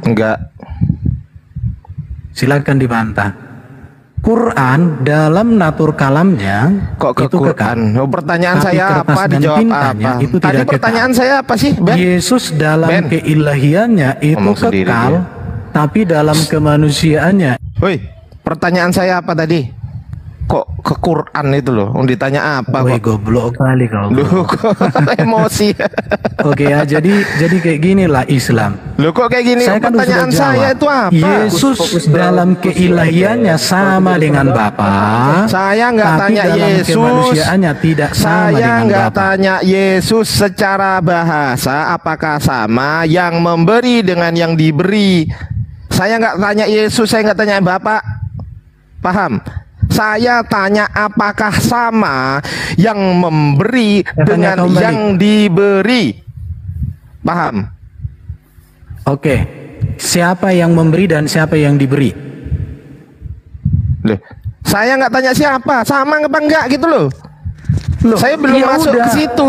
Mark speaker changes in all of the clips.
Speaker 1: Enggak.
Speaker 2: Silakan dibantah. Quran dalam natur kalamnya
Speaker 1: Kok ke
Speaker 2: itu
Speaker 1: Quran?
Speaker 2: kekal.
Speaker 1: Oh, pertanyaan
Speaker 2: Tapi
Speaker 1: saya
Speaker 2: kertas
Speaker 1: apa?
Speaker 2: dan
Speaker 1: Dijawab
Speaker 2: tintanya
Speaker 1: apa?
Speaker 2: itu
Speaker 1: Tadi
Speaker 2: tidak
Speaker 1: pertanyaan
Speaker 2: kekal.
Speaker 1: saya apa sih, Ben?
Speaker 2: Yesus dalam
Speaker 1: Ben.
Speaker 2: keilahiannya itu
Speaker 1: Ngomong sendiri
Speaker 2: kekal,
Speaker 1: dia.
Speaker 2: tapi dalam kemanusiaannya.
Speaker 1: Woi, pertanyaan saya apa tadi? Kok ke Quran itu loh? Ditanya apa
Speaker 2: Woi,
Speaker 1: kok?
Speaker 2: goblok kali kau.
Speaker 1: Loh, kok emosi?
Speaker 2: Oke ya, jadi kayak gini lah Islam.
Speaker 1: Loh, kok kayak gini?
Speaker 2: Saya kan
Speaker 1: Pertanyaan
Speaker 2: sudah
Speaker 1: saya
Speaker 2: jawab.
Speaker 1: itu apa?
Speaker 2: Yesus dalam keilahiannya sama dengan Bapa.
Speaker 1: Saya nggak
Speaker 2: tapi
Speaker 1: tanya
Speaker 2: dalam
Speaker 1: Yesus.
Speaker 2: kemanusiaannya tidak sama
Speaker 1: Saya
Speaker 2: dengan
Speaker 1: nggak
Speaker 2: Bapa.
Speaker 1: tanya Yesus secara bahasa apakah sama yang memberi dengan yang diberi. Saya nggak tanya Yesus, saya nggak tanya Bapak. Paham? Saya tanya apakah sama yang memberi dengan yang diberi. Paham?
Speaker 2: Oke. Siapa yang memberi dan siapa yang diberi?
Speaker 1: Loh, saya nggak tanya siapa, sama apa enggak gitu loh.
Speaker 2: Loh,
Speaker 1: saya belum masuk ke situ.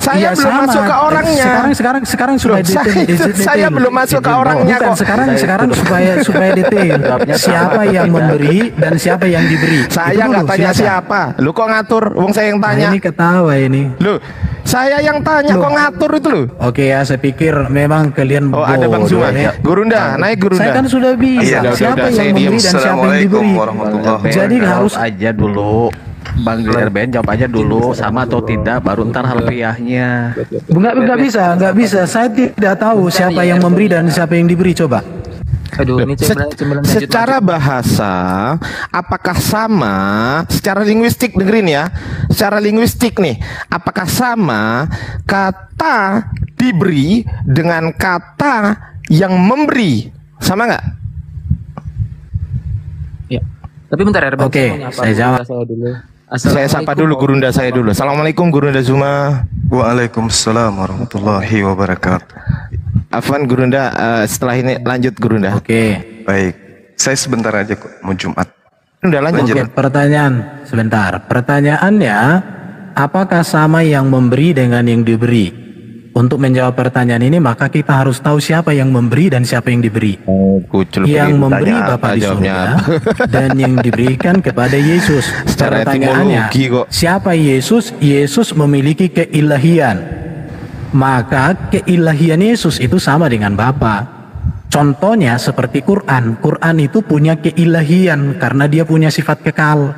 Speaker 1: Saya belum
Speaker 2: sama.
Speaker 1: masuk ke orangnya.
Speaker 2: Sekarang supaya detail.
Speaker 1: Saya belum masuk ke orangnya
Speaker 2: Bukan,
Speaker 1: kok.
Speaker 2: sekarang supaya detail. Siapa yang memberi dan siapa yang diberi?
Speaker 1: Saya nggak tanya siapa. Lu kok ngatur? Wong saya yang tanya.
Speaker 2: Nah, ini ketawa ini.
Speaker 1: Lu, saya yang tanya kok ngatur itu lu.
Speaker 2: Oke ya, saya pikir memang kalian bodoh.
Speaker 1: Ada Bang Zuma. Ya. Gurunda, naik Gurunda.
Speaker 2: Saya kan sudah bilang siapa yang memberi dan siapa yang diberi. Jadi harus
Speaker 3: aja dulu. Bang RBN jawab aja dulu sama atau tidak, baru ntar harfiahnya.
Speaker 2: Nggak bisa. Saya tidak tahu siapa yang memberi dan siapa yang diberi. Coba.
Speaker 4: Aduh, ini
Speaker 1: secara bahasa apakah sama? Secara linguistik dengerin ya. Secara linguistik nih, apakah sama kata diberi dengan kata yang memberi? Sama nggak?
Speaker 4: Ya. Tapi bentar ya.
Speaker 2: Oke, saya jawab.
Speaker 1: Saya sapa dulu Gurunda saya dulu. Assalamualaikum Gurunda Zuma.
Speaker 5: Waalaikumsalam warahmatullahi wabarakatuh.
Speaker 1: Afwan Gurunda, setelah ini lanjut Gurunda.
Speaker 2: Oke.
Speaker 5: Baik, saya sebentar aja kok mau Jumat.
Speaker 1: Udah lanjut.
Speaker 2: Oke, pertanyaan sebentar. Pertanyaannya, apakah sama yang memberi dengan yang diberi? Untuk menjawab pertanyaan ini maka kita harus tahu siapa yang memberi dan siapa yang diberi. Yang memberi Bapa di surga dan yang diberikan kepada Yesus. Pertanyaannya, siapa Yesus? Yesus memiliki keilahian. Maka keilahian Yesus itu sama dengan Bapa. Contohnya seperti Quran. Quran itu punya keilahian karena dia punya sifat kekal.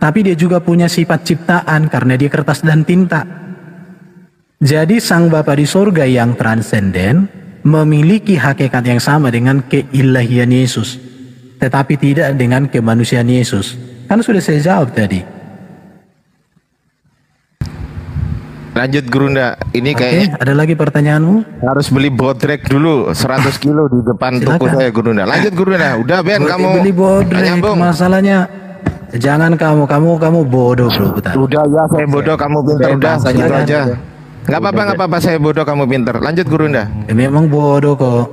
Speaker 2: Tapi dia juga punya sifat ciptaan karena dia kertas dan tinta. Jadi Sang Bapa di surga yang transenden memiliki hakikat yang sama dengan keilahian Yesus, tetapi tidak dengan kemanusiaan Yesus. Kan sudah saya jawab tadi.
Speaker 1: Lanjut Gurunda. Ini kayak
Speaker 2: ada lagi pertanyaanmu?
Speaker 1: Harus beli bodrek dulu 100 kilo di depan toko saya Gurunda. Lanjut Gurunda. Udah Ben kamu
Speaker 2: beli bodrek. Masalahnya jangan kamu bodoh bro. Bentar.
Speaker 1: Udah ya saya bodoh kamu pintar. Udah segitu aja. Nggak apa-apa saya bodoh kamu pintar. Lanjut Gurunda.
Speaker 2: Memang bodoh kok.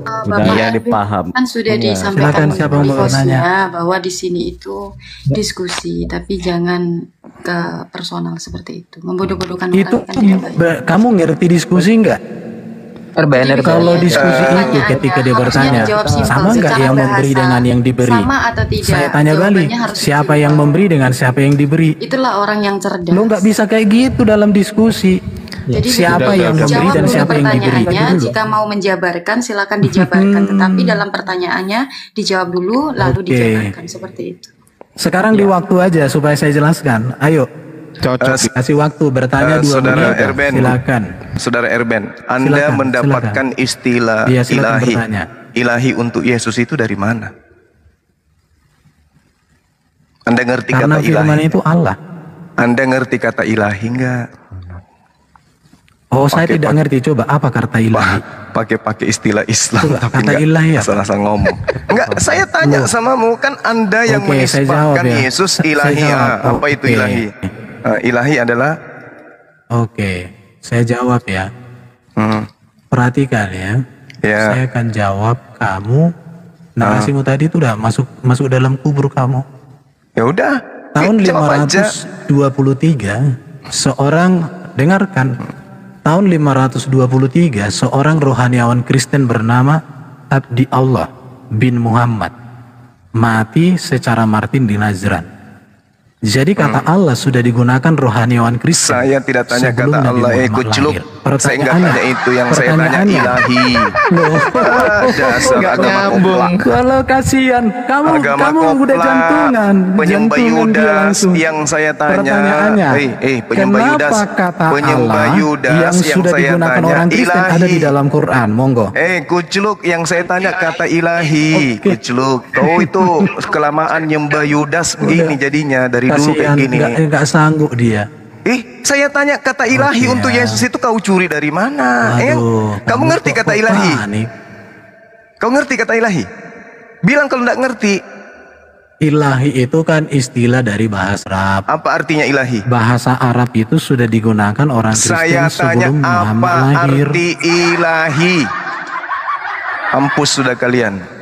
Speaker 6: Bapak dipaham. Kan sudah disampaikan posnya bahwa di sini itu diskusi, tapi jangan ke personal seperti itu. Membodoh-bodohkan orang
Speaker 2: itu
Speaker 6: kan tidak baik.
Speaker 2: Kamu ngerti diskusi enggak? Kalau diskusi itu ketika dia bertanya sama nggak yang memberi dengan yang diberi?
Speaker 6: Sama atau tidak?
Speaker 2: Saya tanya balik, siapa yang memberi dengan siapa yang diberi?
Speaker 6: Itulah orang yang cerdas.
Speaker 2: Lo nggak bisa kayak gitu dalam diskusi.
Speaker 6: Jadi
Speaker 2: siapa yang memberi dan siapa yang diberi?
Speaker 6: Jika mau menjabarkan silakan dijabarkan, tetapi dalam pertanyaannya dijawab dulu lalu dijabarkan seperti itu.
Speaker 2: Sekarang di waktu aja supaya saya jelaskan. Ayo.
Speaker 1: Cocok.
Speaker 2: Kasih waktu bertanya 2
Speaker 5: Saudara
Speaker 2: menit.
Speaker 5: Erben,
Speaker 2: silakan.
Speaker 5: Saudara Erben, Anda mendapatkan istilah ilahi untuk Yesus itu dari mana? Anda ngerti
Speaker 2: Karena
Speaker 5: kata ilahi?
Speaker 2: firman itu Allah.
Speaker 5: Anda ngerti kata ilahi enggak?
Speaker 2: Oh, saya tidak ngerti. Coba apa kata ilahi?
Speaker 5: Pakai istilah Islam.
Speaker 2: Coba,
Speaker 5: tapi
Speaker 2: kata ilahi apa?
Speaker 5: asal-asal ngomong. Enggak, saya tanya samamu, kan Anda yang menisbahkan Yesus ilahi. Apa itu ilahi? Ilahi adalah
Speaker 2: saya jawab ya. Perhatikan ya. Saya akan jawab kamu. Narasimu tadi itu udah masuk dalam kubur kamu.
Speaker 5: Ya udah.
Speaker 2: Tahun 523 seorang dengarkan. Tahun 523 seorang rohaniawan Kristen bernama abdi Allah bin Muhammad mati secara martir di Najran. Jadi kata Allah sudah digunakan rohaniawan Kristen.
Speaker 5: Saya tidak tanya kata Allah kucluk. Saya enggak tanya itu, yang saya tanya ilahi. Dasar agama nyambung.
Speaker 2: Kalau kasihan kamu udah jantungan.
Speaker 5: Penyembah Yudas yang saya tanya. Penyembah Yudas. Penyembah Yudas yang
Speaker 2: sudah digunakan orang Kristen ada di dalam Quran. Monggo.
Speaker 5: Kucluk, yang saya tanya kata ilahi. Kucluk. Oh itu kelamaan nyembah Yudas begini jadinya dari dulu kayak gini.
Speaker 2: Enggak sanggup dia.
Speaker 5: Saya tanya kata ilahi untuk Yesus itu kau curi dari mana? Kamu ngerti kata ilahi? Kau ngerti kata ilahi? Bilang kalau enggak ngerti.
Speaker 2: Ilahi itu kan istilah dari bahasa Arab.
Speaker 5: Apa artinya ilahi?
Speaker 2: Bahasa Arab itu sudah digunakan orang Kristen sebelum Muhammad lahir.
Speaker 5: Saya tanya apa arti ilahi? Ampus sudah kalian.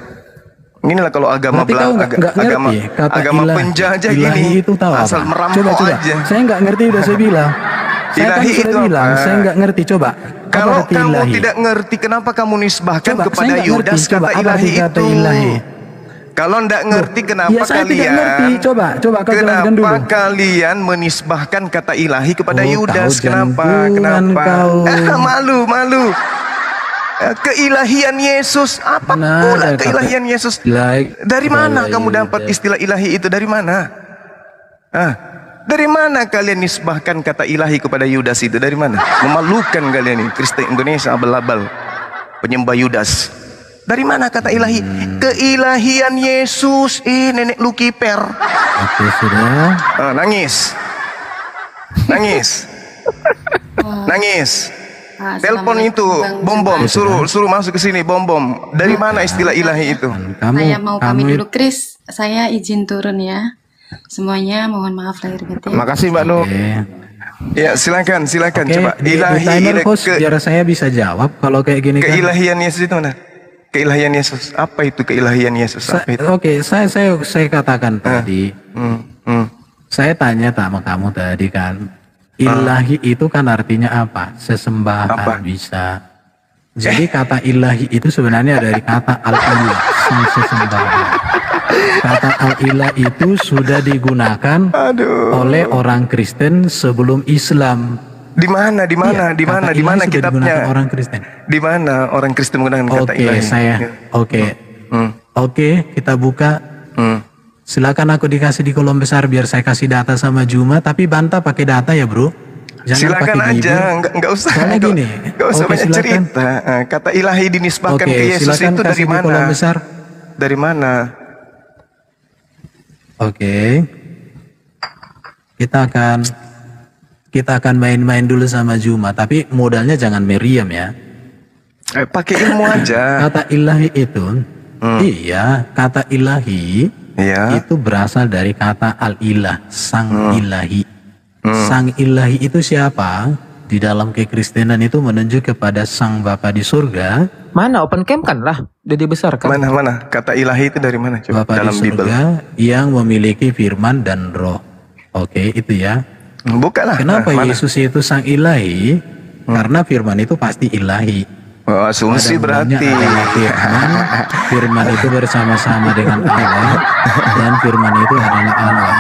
Speaker 5: Inilah kalau agama agama penjajah gini,
Speaker 2: itu tahu
Speaker 5: asal
Speaker 2: apa?
Speaker 5: merampok
Speaker 2: Coba.
Speaker 5: aja.
Speaker 2: Saya nggak ngerti, udah saya bilang.
Speaker 5: Ilahi itu
Speaker 2: bilang, saya nggak ngerti. Coba.
Speaker 5: Kalau kamu tidak ngerti, kenapa kamu nisbahkan kepada Yudas kata ilahi itu? Kalau nggak ngerti, kenapa kalian?
Speaker 2: Coba kau jelaskan dulu.
Speaker 5: Kenapa kalian menisbahkan kata ilahi kepada Yudas? Kenapa? Malu. Keilahian Yesus, apa pula keilahian Yesus? Dari mana kamu dapat istilah ilahi itu? Dari mana? Dari mana kalian nisbahkan kata ilahi kepada Yudas itu? Dari mana? Memalukan kalian ini, Kristen Indonesia abal-abal, penyembah Yudas. Dari mana kata ilahi? Keilahian Yesus. Nenek lu kiper.
Speaker 2: Oke, sudah.
Speaker 5: Nangis. Telepon itu bom, suruh masuk ke sini bom. Dari mana istilah ilahi itu?
Speaker 6: Saya mau pamit dulu, Chris. Saya izin turun ya. Semuanya mohon maaf lahir batin.
Speaker 1: Makasih Mbak Nu.
Speaker 5: Ya silakan. Coba
Speaker 2: ilahi biar saya bisa jawab kalau kayak gini.
Speaker 5: Keilahian Yesus itu mana? Keilahian Yesus. Apa itu keilahian Yesus?
Speaker 2: Saya katakan tadi. Saya tanya sama kamu tadi kan. Ilahi itu kan artinya apa? Sesembahan bisa. Jadi kata ilahi itu sebenarnya dari kata al-ilah, sang sesembahan. Kata al-ilah itu sudah digunakan oleh orang Kristen sebelum Islam.
Speaker 5: Di mana kitabnya?
Speaker 2: Orang Kristen.
Speaker 5: Di mana orang Kristen menggunakan kata ilahi?
Speaker 2: Oke, kita buka. Silakan aku dikasih di kolom besar biar saya kasih data sama Juma, tapi bantah pakai data ya bro. Jangan
Speaker 5: silakan aja, nggak usah. Nggak usah banyak cerita. Kata ilahi dinisbahkan ke Yesus itu dari mana?
Speaker 2: Kolom besar.
Speaker 5: Dari mana?
Speaker 2: Oke. Kita akan main-main dulu sama Juma, tapi modalnya jangan meriam ya.
Speaker 5: Pakai ilmu aja.
Speaker 2: Kata ilahi itu, kata ilahi. Itu berasal dari kata al-ilah, sang ilahi. Sang ilahi itu siapa? Di dalam kekristenan itu menunjuk kepada sang Bapa di surga.
Speaker 4: Mana open camp kan lah, jadi besar kan?
Speaker 5: Mana? Kata ilahi itu dari mana? Coba
Speaker 2: Bapa
Speaker 5: dalam
Speaker 2: di surga yang memiliki firman dan roh. Oke, itu ya.
Speaker 5: Bukalah.
Speaker 2: Kenapa Yesus itu sang ilahi? Karena firman itu pasti ilahi.
Speaker 5: Asumsi berarti
Speaker 2: firman itu bersama-sama dengan Allah dan firman itu adalah Allah.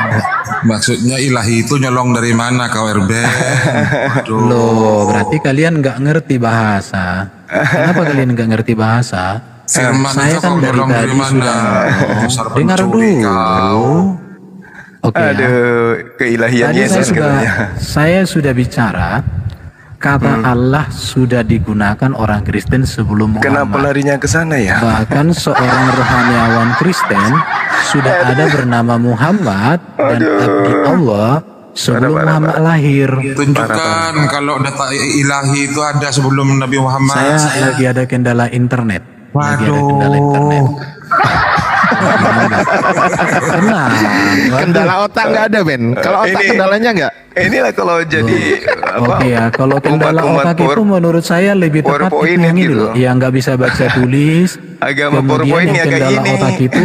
Speaker 7: Maksudnya ilahi itu nyolong dari mana kau RB?
Speaker 2: Loh, berarti kalian nggak ngerti bahasa. Kenapa kalian nggak ngerti bahasa? Saya kan dari tadi sudah dengar dulu. Oke.
Speaker 5: Keilahian Yesus
Speaker 2: saya sudah bicara. Kata Allah sudah digunakan orang Kristen sebelum Muhammad.
Speaker 5: Kenapa larinya ke sana ya?
Speaker 2: Bahkan seorang rohaniawan Kristen sudah ada bernama Muhammad dan abdi Allah sebelum Muhammad lahir.
Speaker 7: Tunjukkan kalau data ilahi itu ada sebelum Nabi Muhammad.
Speaker 2: Saya lagi ada kendala internet.
Speaker 1: Kendala otak nggak ada Ben. Kalau otak kendalanya nggak.
Speaker 5: Inilah kalau jadi
Speaker 2: kalau kendala otak itu menurut saya lebih tepat yang ini loh, yang nggak bisa baca tulis.
Speaker 5: Agama PowerPoint yang kendala
Speaker 2: otak itu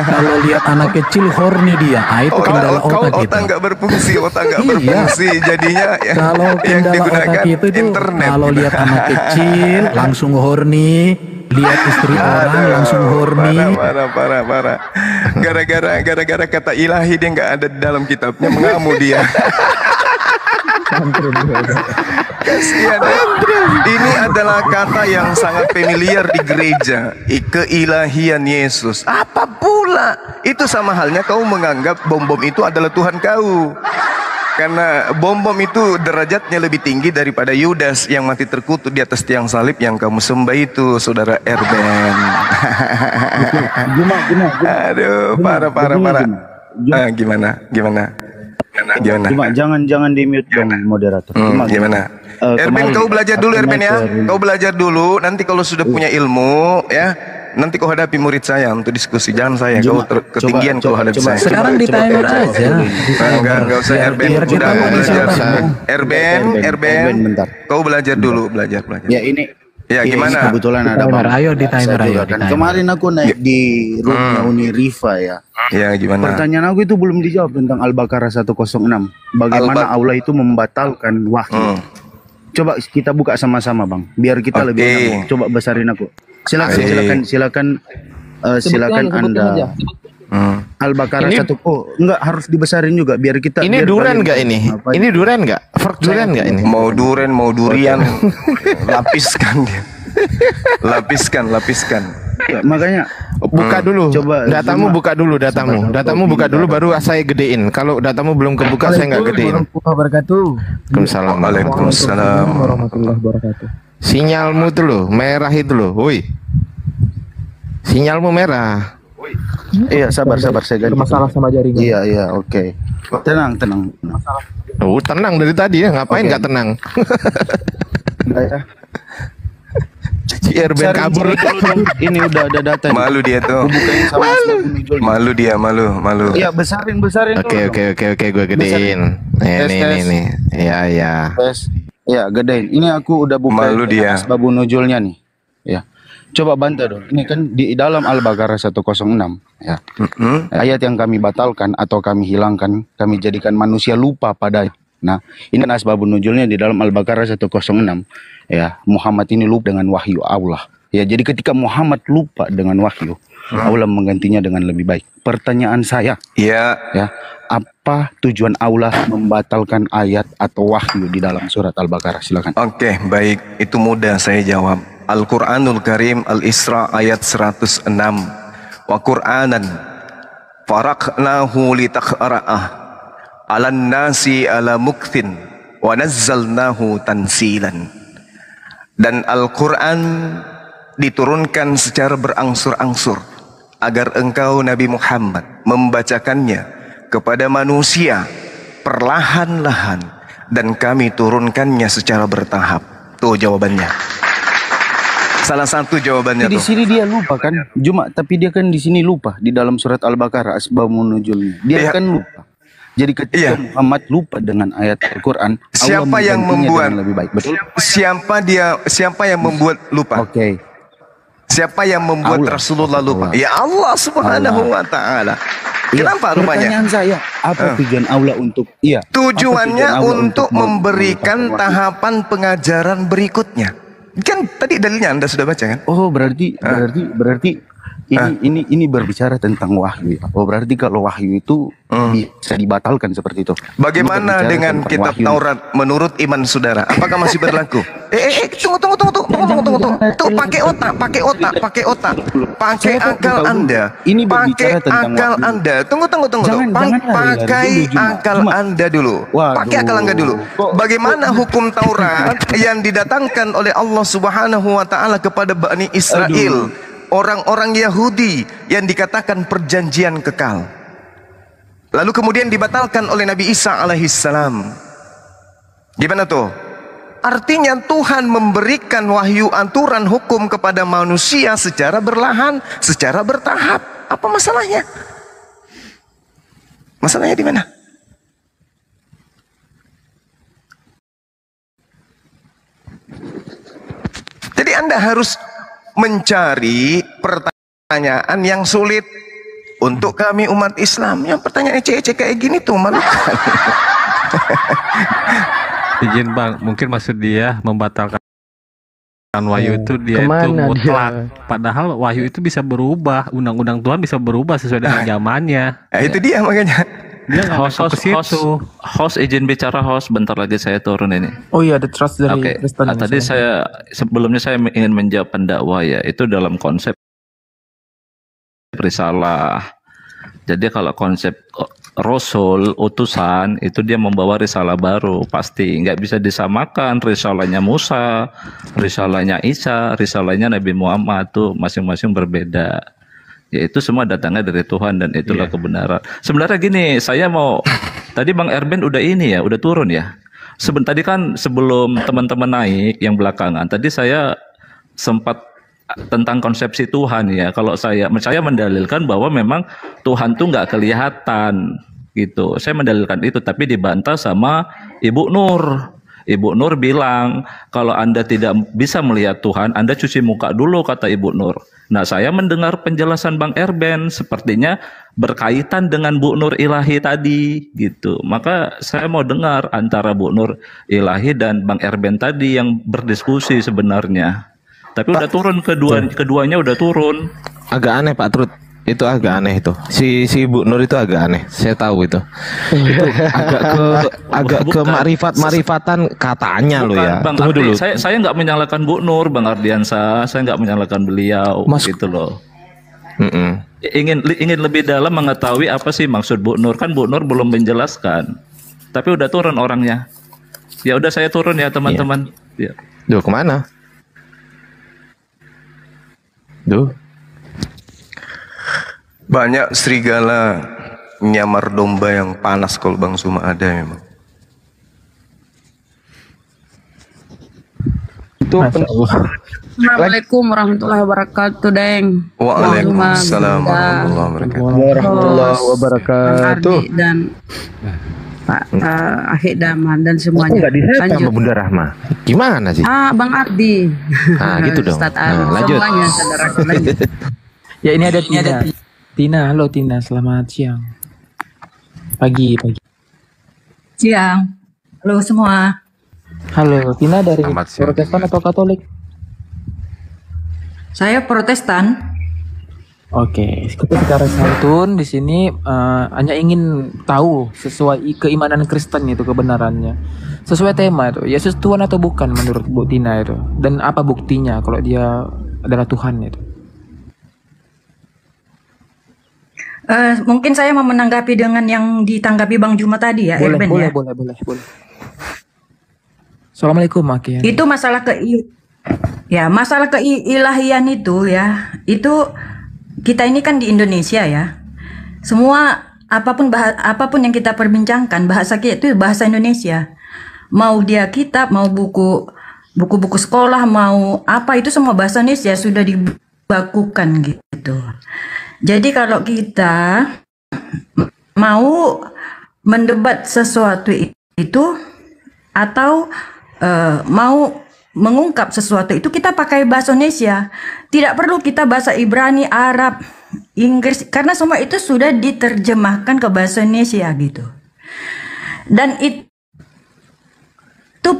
Speaker 2: kalau lihat anak kecil horny dia, itu kendala otak itu.
Speaker 5: Otak nggak berfungsi, jadinya
Speaker 2: kalau kendala otak itu
Speaker 5: internet.
Speaker 2: Kalau lihat anak kecil langsung horny. lihat istri orang langsung horny.
Speaker 5: Parah. Gara-gara kata ilahi dia nggak ada di dalam kitabnya, mengamu dia. Kasihan. Ini adalah kata yang sangat familiar di gereja, keilahian Yesus. Apa pula? Itu sama halnya kau menganggap bom-bom itu adalah Tuhan kau. Karena bom-bom itu derajatnya lebih tinggi daripada Yudas yang mati terkutuk di atas tiang salib yang kamu sembah itu, saudara Erben. Aduh, parah. Gimana?
Speaker 8: Cuma jangan di mute dong moderator.
Speaker 5: Gimana? Erben, kau belajar dulu Erben ya. Kau belajar dulu. Nanti kalau sudah punya ilmu ya, nanti kau hadapi murid saya untuk diskusi. Jangan saya, kau ketinggian kau hadapi saya.
Speaker 2: Sekarang di timer aja.
Speaker 5: Enggak usah Erben. Udah kau belajar. Erben, kau belajar dulu, belajar.
Speaker 8: Ya ini.
Speaker 5: Ya gimana?
Speaker 8: Kebetulan ada
Speaker 2: Bang. Ayo di timer ayo.
Speaker 8: Kemarin aku naik di roomnya Uni Rifa ya.
Speaker 5: Ya gimana?
Speaker 8: Pertanyaan aku itu belum dijawab tentang Al-Baqarah 106. Bagaimana Allah itu membatalkan wahyu? Coba kita buka sama-sama Bang, biar kita lebih enak. Coba besarin aku. Silakan Anda. Al-Baqarah 1. Oh, enggak harus dibesarin juga biar kita.
Speaker 1: Ini duren enggak ini? Ini duren enggak? Duren enggak ini?
Speaker 5: Mau duren, mau durian. Lapiskan dia. Lapiskan.
Speaker 8: Ya, makanya
Speaker 1: buka dulu. Coba datamu buka dulu datamu. Datamu buka dulu baru saya gedein. Kalau datamu belum kebuka saya enggak gedein. Waalaikumsalam warahmatullahi wabarakatuh. Sinyalmu tuh loh, merah itu loh. Woi. Sinyalmu merah.
Speaker 8: Iya, sabar saya ganti.
Speaker 4: Masalah sama jaringan.
Speaker 8: Iya, oke. Tenang.
Speaker 1: Oh, tenang dari tadi ya, ngapain nggak tenang? Si Erben kabur.
Speaker 8: Ini udah ada data.
Speaker 5: Malu dia tuh. Malu dia.
Speaker 8: Iya, besarin.
Speaker 5: Oke,
Speaker 1: gue gedein. Nih. Iya.
Speaker 8: Ya, gedein. Ini aku udah buka.
Speaker 5: Malu dia.
Speaker 8: Asbabun nuzulnya nih. Ya. Coba bantu dong. Ini kan di dalam Al-Baqarah 106 ya. Ayat yang kami batalkan atau kami hilangkan, kami jadikan manusia lupa padanya. Nah, ini asbabun nuzulnya di dalam Al-Baqarah 106. Ya, Muhammad ini lupa dengan wahyu Allah. Ya, jadi ketika Muhammad lupa dengan wahyu, Allah menggantinya dengan lebih baik. Pertanyaan saya, ya, apa tujuan Allah membatalkan ayat atau wahyu di dalam surat Al-Baqarah? Silakan.
Speaker 5: Oke, baik. Itu mudah saya jawab. Al-Quranul Karim Al-Isra ayat 106. Wa Qur'anan faraqnahu litaqra'ah 'alan nasi ala mukthin wa nazzalnahu tanzilan. Dan Al-Quran diturunkan secara berangsur-angsur agar engkau Nabi Muhammad membacakannya kepada manusia perlahan-lahan, dan kami turunkannya secara bertahap. Tuh jawabannya. Salah satu jawabannya
Speaker 8: di sini dia lupa kan, tapi dia kan di sini lupa di dalam surat Al-Baqarah asbabun nuzulnya. Dia kan lupa. Jadi ketika Muhammad lupa dengan ayat Al-Quran,
Speaker 5: siapa yang membuat
Speaker 8: lebih baik? Betul?
Speaker 5: Siapa yang membuat lupa?
Speaker 8: Oke.
Speaker 5: Siapa yang membuat Rasulullah lupa? Ya Allah Subhanahu wa taala. Kenapa rupanya?
Speaker 8: Pertanyaan saya, apa tujuan Allah untuk
Speaker 5: Tujuannya untuk memberikan tahapan pengajaran berikutnya. Kan tadi dalilnya Anda sudah baca kan?
Speaker 8: Oh, berarti ini berbicara tentang wahyu. Oh, berarti kalau wahyu itu bisa dibatalkan seperti itu.
Speaker 5: Bagaimana dengan kitab Taurat menurut iman saudara? Apakah masih berlaku? Tunggu. Tuh pakai otak. Pakai akal Anda.
Speaker 8: Ini berbicara tentang
Speaker 5: akal Anda. Tunggu. Pakai akal Anda dulu. Pakai akal Anda dulu. Bagaimana hukum Taurat yang didatangkan oleh Allah Subhanahu wa taala kepada Bani Israel? Orang-orang Yahudi yang dikatakan perjanjian kekal, lalu kemudian dibatalkan oleh Nabi Isa alaihissalam. Gimana tuh? Artinya Tuhan memberikan wahyu aturan hukum kepada manusia secara berlahan, secara bertahap. Apa masalahnya? Masalahnya di mana? Jadi Anda harus mencari pertanyaan yang sulit untuk kami umat Islam. Yang pertanyaan ece-ece kayak gini tuh memalukan.
Speaker 3: Izin Bang, mungkin maksud dia membatalkan Wahyu itu dia itu mutlak. Padahal wahyu itu bisa berubah, undang-undang Tuhan bisa berubah sesuai dengan zamannya.
Speaker 5: Itu dia makanya.
Speaker 3: Dia host izin bicara host, bentar lagi saya turun ini.
Speaker 4: Oh iya, ada trust dari Kristen.
Speaker 3: Tadi sebelumnya saya ingin menjawab pendakwa ya, itu dalam konsep risalah. Jadi kalau konsep Rasul, utusan, itu dia membawa risalah baru, pasti nggak bisa disamakan risalahnya Musa, risalahnya Isa, risalahnya Nabi Muhammad, tuh masing-masing berbeda. Ya itu semua datangnya dari Tuhan dan itulah kebenaran. Sebenarnya gini, tadi Bang Erben udah udah turun ya. Tadi kan sebelum teman-teman naik yang belakangan, tadi saya sempat tentang konsepsi Tuhan ya. Kalau saya mendalilkan bahwa memang Tuhan tuh nggak kelihatan gitu. Saya mendalilkan itu, tapi dibantah sama Ibu Nur. Ibu Nur bilang, kalau Anda tidak bisa melihat Tuhan, Anda cuci muka dulu, kata Ibu Nur. Nah, saya mendengar penjelasan Bang Erben, sepertinya berkaitan dengan Bu Nur Ilahi tadi, gitu. Maka saya mau dengar antara Bu Nur Ilahi dan Bang Erben tadi yang berdiskusi sebenarnya. Tapi udah turun, keduanya udah turun.
Speaker 1: Agak aneh Pak Trud. Itu agak aneh itu. Si Bu Nur itu agak aneh. Saya tahu itu. Itu agak ke marifatan katanya loh ya.
Speaker 3: Bang
Speaker 1: Tunggu
Speaker 3: Ardi,
Speaker 1: dulu.
Speaker 3: Saya nggak menyalahkan Bu Nur, Bang Ardiansa. Saya nggak menyalahkan beliau, gitu loh. Ingin lebih dalam mengetahui apa sih maksud Bu Nur. Kan Bu Nur belum menjelaskan. Tapi udah turun orangnya. Ya udah saya turun ya teman-teman. Ya.
Speaker 1: Duh, kemana? Duh.
Speaker 5: Banyak serigala nyamar domba yang panas kalau Bang Suma ada memang.
Speaker 4: Itu Assalamualaikum warahmatullahi wabarakatuh, Deng.
Speaker 5: Waalaikumsalam
Speaker 4: warahmatullahi wabarakatuh. Dan Pak Ahik Daman dan semuanya.
Speaker 1: Enggak disapa sama Bunda Rahma. Gimana sih?
Speaker 4: Bang Ardi.
Speaker 1: Gitu dong.
Speaker 4: Lanjut. Semuanya saudara lanjut. Ya ini ada Tina. Halo Tina, selamat siang. Pagi.
Speaker 9: Siang. Halo semua.
Speaker 4: Halo, Tina dari Protestan atau Katolik?
Speaker 9: Saya Protestan.
Speaker 4: Oke, kita bicara santun di sini hanya ingin tahu sesuai keimanan Kristen itu kebenarannya. Sesuai tema itu, Yesus Tuhan atau bukan menurut Bu Tina itu? Dan apa buktinya kalau dia adalah Tuhan itu?
Speaker 9: Mungkin saya mau menanggapi dengan yang ditanggapi Bang Juma tadi ya,
Speaker 4: boleh.
Speaker 9: ya.
Speaker 4: Boleh. Assalamualaikum Maki.
Speaker 9: Itu masalah masalah keilahian itu ya, itu kita ini kan di Indonesia ya. Semua apapun yang kita perbincangkan bahasa kita itu bahasa Indonesia. Mau dia kitab, mau buku-buku sekolah, mau apa itu semua bahasa Indonesia sudah dibakukan gitu. Jadi kalau kita mau mendebat sesuatu itu atau mau mengungkap sesuatu itu kita pakai bahasa Indonesia. Tidak perlu kita bahasa Ibrani, Arab, Inggris karena semua itu sudah diterjemahkan ke bahasa Indonesia gitu. Dan itu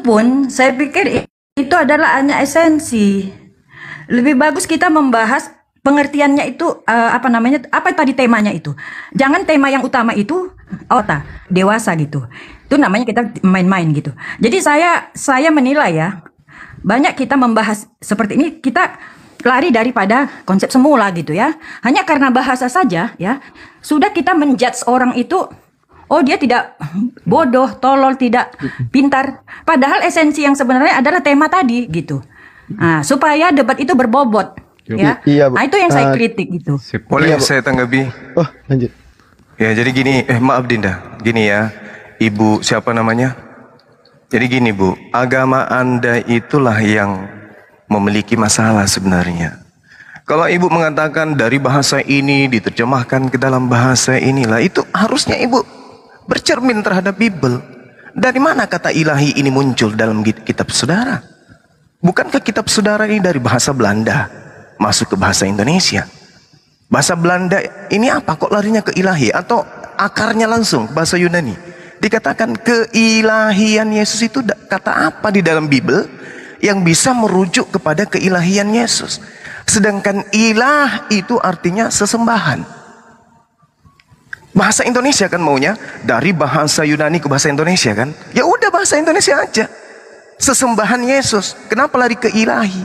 Speaker 9: pun saya pikir itu adalah hanya esensi. Lebih bagus kita membahas pengertiannya itu apa tadi temanya itu. Jangan tema yang utama itu dewasa gitu. Itu namanya kita main-main gitu. Jadi saya menilai ya, banyak kita membahas seperti ini kita lari daripada konsep semula gitu ya. Hanya karena bahasa saja ya, sudah kita menjudge orang itu, oh dia tidak bodoh, tolol, tidak pintar. Padahal esensi yang sebenarnya adalah tema tadi gitu. Nah, supaya debat itu berbobot. Ya,
Speaker 5: iya,
Speaker 9: nah itu yang saya kritik gitu.
Speaker 5: Boleh saya tanggapi?
Speaker 8: Oh, lanjut.
Speaker 5: Ya, jadi gini, maaf Dinda, gini ya, Ibu siapa namanya? Jadi gini Bu, agama Anda itulah yang memiliki masalah sebenarnya. Kalau Ibu mengatakan dari bahasa ini diterjemahkan ke dalam bahasa inilah, itu harusnya Ibu bercermin terhadap Bible. Dari mana kata ilahi ini muncul dalam kitab saudara? Bukankah kitab saudara ini dari bahasa Belanda masuk ke bahasa Indonesia? Bahasa Belanda ini apa? Kok larinya ke ilahi? Atau akarnya langsung bahasa Yunani? Dikatakan keilahian Yesus itu kata apa di dalam Bible yang bisa merujuk kepada keilahian Yesus. Sedangkan ilah itu artinya sesembahan. Bahasa Indonesia kan maunya dari bahasa Yunani ke bahasa Indonesia kan? Ya udah bahasa Indonesia aja. Sesembahan Yesus. Kenapa lari ke ilahi?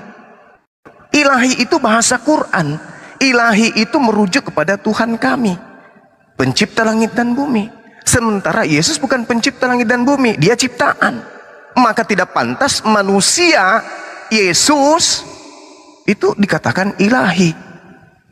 Speaker 5: Ilahi itu bahasa Quran. Ilahi itu merujuk kepada Tuhan kami, pencipta langit dan bumi. Sementara Yesus bukan pencipta langit dan bumi, dia ciptaan. Maka tidak pantas manusia Yesus itu dikatakan ilahi.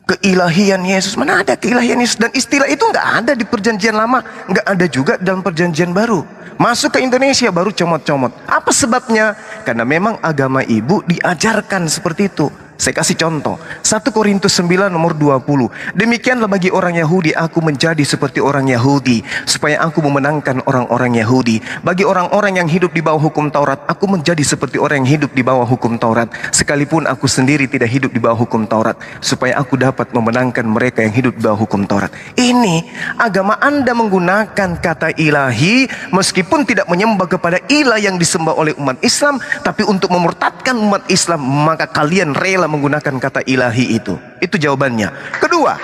Speaker 5: Keilahian Yesus, mana ada keilahian Yesus? Dan istilah itu nggak ada di perjanjian lama, nggak ada juga dalam perjanjian baru. Masuk ke Indonesia baru comot-comot. Apa sebabnya? Karena memang agama ibu diajarkan seperti itu. Saya kasih contoh, 1 Korintus 9 nomor 20. Demikianlah bagi orang Yahudi, aku menjadi seperti orang Yahudi, supaya aku memenangkan orang-orang Yahudi. Bagi orang-orang yang hidup di bawah hukum Taurat, aku menjadi seperti orang yang hidup di bawah hukum Taurat. Sekalipun aku sendiri tidak hidup di bawah hukum Taurat, supaya aku dapat memenangkan mereka yang hidup di bawah hukum Taurat. Ini agama Anda menggunakan kata ilahi, meskipun tidak menyembah kepada ilah yang disembah oleh umat Islam, tapi untuk memurtadkan umat Islam, maka kalian rela menggunakan kata ilahi itu. Itu jawabannya. Kedua,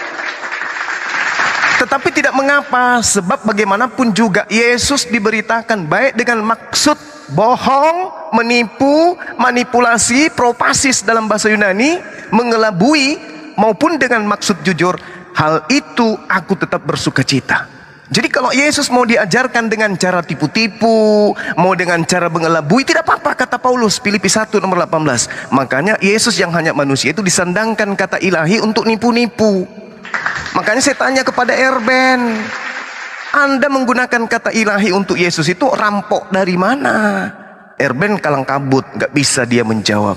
Speaker 5: tetapi tidak mengapa, sebab bagaimanapun juga Yesus diberitakan baik dengan maksud bohong, menipu, manipulasi, propasis dalam bahasa Yunani, mengelabui, maupun dengan maksud jujur. Hal itu aku tetap bersuka cita. Jadi kalau Yesus mau diajarkan dengan cara tipu-tipu, mau dengan cara mengelabui, tidak apa-apa, kata Paulus, Filipi 1 nomor 18. Makanya Yesus yang hanya manusia itu disandangkan kata ilahi untuk nipu-nipu. Makanya saya tanya kepada Erben, Anda menggunakan kata ilahi untuk Yesus itu rampok dari mana? Erben kalang kabut, gak bisa dia menjawab.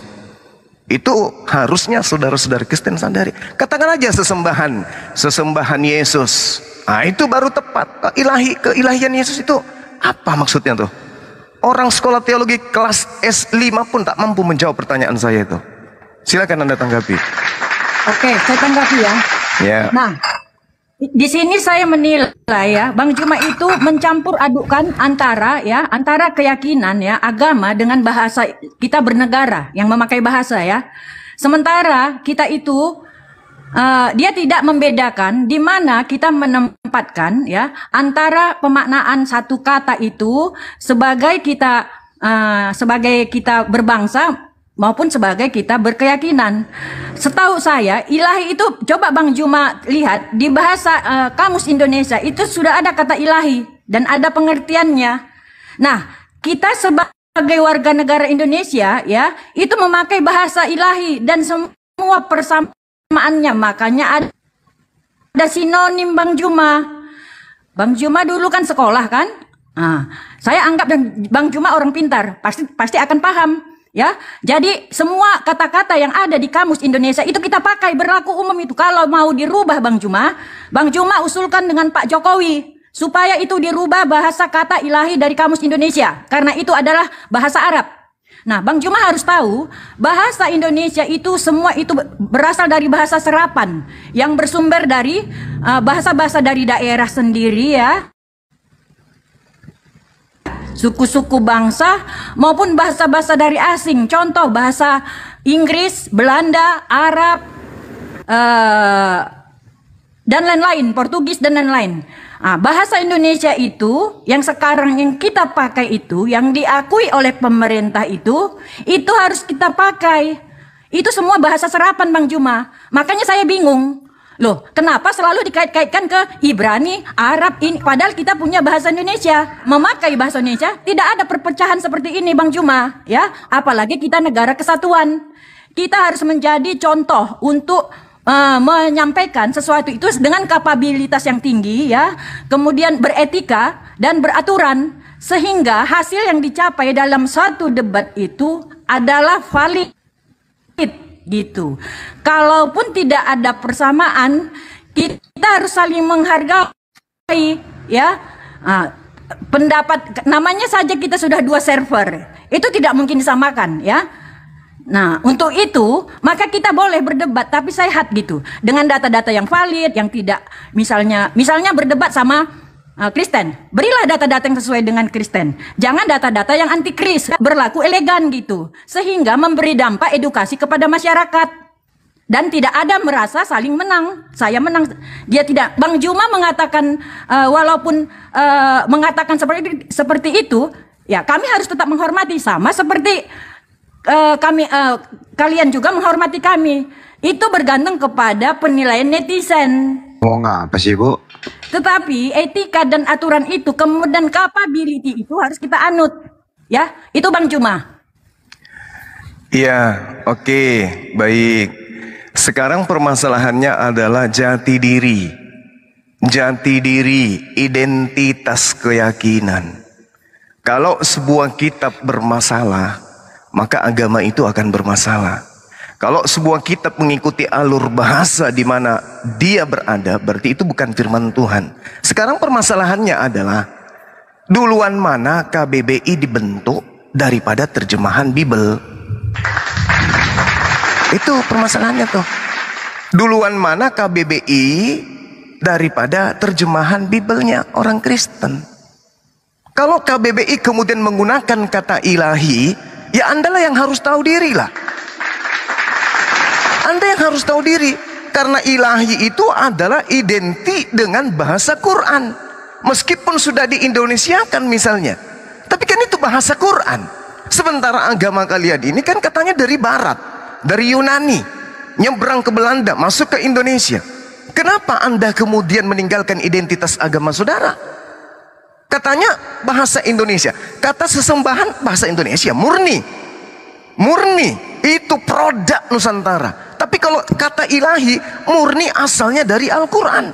Speaker 5: Itu harusnya saudara-saudara Kristen sadari. Katakan aja sesembahan Yesus. Nah, itu baru tepat. Keilahian Yesus itu apa maksudnya tuh? Orang sekolah teologi kelas S5 pun tak mampu menjawab pertanyaan saya itu. Silakan Anda tanggapi.
Speaker 9: Oke, saya tanggapi ya.
Speaker 5: Ya.
Speaker 9: Nah, di sini saya menilai ya, Bang Juma itu mencampur adukan antara keyakinan ya, agama dengan bahasa kita bernegara yang memakai bahasa ya. Sementara kita itu dia tidak membedakan di mana kita menempatkan ya antara pemaknaan satu kata itu sebagai kita berbangsa maupun sebagai kita berkeyakinan. Setahu saya ilahi itu, coba Bang Juma lihat di bahasa Kamus Indonesia itu sudah ada kata ilahi dan ada pengertiannya. Nah, kita sebagai warga negara Indonesia ya itu memakai bahasa ilahi dan semua persamaannya, makanya ada sinonim Bang Juma. Bang Juma dulu kan sekolah kan? Nah, saya anggap Bang Juma orang pintar, pasti akan paham ya. Jadi semua kata-kata yang ada di Kamus Indonesia itu kita pakai, berlaku umum itu. Kalau mau dirubah Bang Juma usulkan dengan Pak Jokowi supaya itu dirubah bahasa kata ilahi dari Kamus Indonesia, karena itu adalah bahasa Arab. Nah, Bang Juma harus tahu, bahasa Indonesia itu semua itu berasal dari bahasa serapan yang bersumber dari bahasa-bahasa dari daerah sendiri ya. Suku-suku bangsa maupun bahasa-bahasa dari asing. Contoh bahasa Inggris, Belanda, Arab, dan lain-lain, Portugis dan lain-lain. Nah, bahasa Indonesia itu yang sekarang yang kita pakai itu, yang diakui oleh pemerintah itu harus kita pakai. Itu semua bahasa serapan Bang Juma. Makanya saya bingung. Loh, kenapa selalu dikait-kaitkan ke Ibrani, Arab ini, padahal kita punya bahasa Indonesia. Memakai bahasa Indonesia, tidak ada perpecahan seperti ini Bang Juma, ya. Apalagi kita negara kesatuan. Kita harus menjadi contoh untuk menyampaikan sesuatu itu dengan kapabilitas yang tinggi ya, kemudian beretika dan beraturan, sehingga hasil yang dicapai dalam suatu debat itu adalah valid gitu. Kalaupun tidak ada persamaan, kita harus saling menghargai ya. Pendapat namanya saja kita sudah 2 server, itu tidak mungkin disamakan ya. Nah, untuk itu, maka kita boleh berdebat, tapi sehat gitu. Dengan data-data yang valid, yang tidak, misalnya berdebat sama Kristen. Berilah data-data yang sesuai dengan Kristen. Jangan data-data yang anti-Kris, berlaku elegan gitu. Sehingga memberi dampak edukasi kepada masyarakat. Dan tidak ada merasa saling menang. Saya menang, dia tidak. Bang Juma mengatakan, walaupun mengatakan seperti itu, ya kami harus tetap menghormati. Sama seperti kalian juga menghormati kami. Itu bergantung kepada penilaian netizen.
Speaker 10: Oh, ngapa sih, Bu?
Speaker 9: Tetapi etika dan aturan itu, kemudian capability itu harus kita anut. Ya, itu Bang Juma.
Speaker 5: Iya, oke, baik. Sekarang permasalahannya adalah jati diri. Jati diri, identitas keyakinan. Kalau sebuah kitab bermasalah, maka agama itu akan bermasalah. Kalau sebuah kitab mengikuti alur bahasa di mana dia berada, berarti itu bukan firman Tuhan. Sekarang permasalahannya adalah, duluan mana KBBI dibentuk daripada terjemahan Bible? Itu permasalahannya tuh. Duluan mana KBBI daripada terjemahan Bible-nya orang Kristen? Kalau KBBI kemudian menggunakan kata ilahi, ya Andalah yang harus tahu diri lah. Anda yang harus tahu diri. Karena ilahi itu adalah identik dengan bahasa Quran. Meskipun sudah di-Indonesiakan misalnya, tapi kan itu bahasa Quran. Sementara agama kalian ini kan katanya dari barat, dari Yunani, nyebrang ke Belanda, masuk ke Indonesia. Kenapa Anda kemudian meninggalkan identitas agama saudara? Katanya bahasa Indonesia, kata sesembahan bahasa Indonesia, murni. Murni, itu produk Nusantara. Tapi kalau kata ilahi, murni asalnya dari Al-Quran.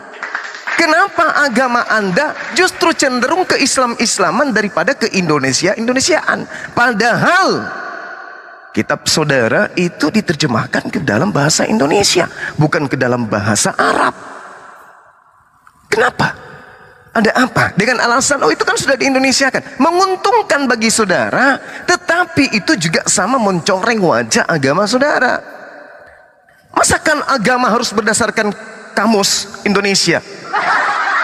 Speaker 5: Kenapa agama Anda justru cenderung ke Islam-Islaman daripada ke Indonesia-Indonesiaan? Padahal kitab saudara itu diterjemahkan ke dalam bahasa Indonesia, bukan ke dalam bahasa Arab. Kenapa? Ada apa? Dengan alasan, oh itu kan sudah di-Indonesiakan. Menguntungkan bagi saudara, tetapi itu juga sama mencoreng wajah agama saudara. Masakan agama harus berdasarkan kamus Indonesia?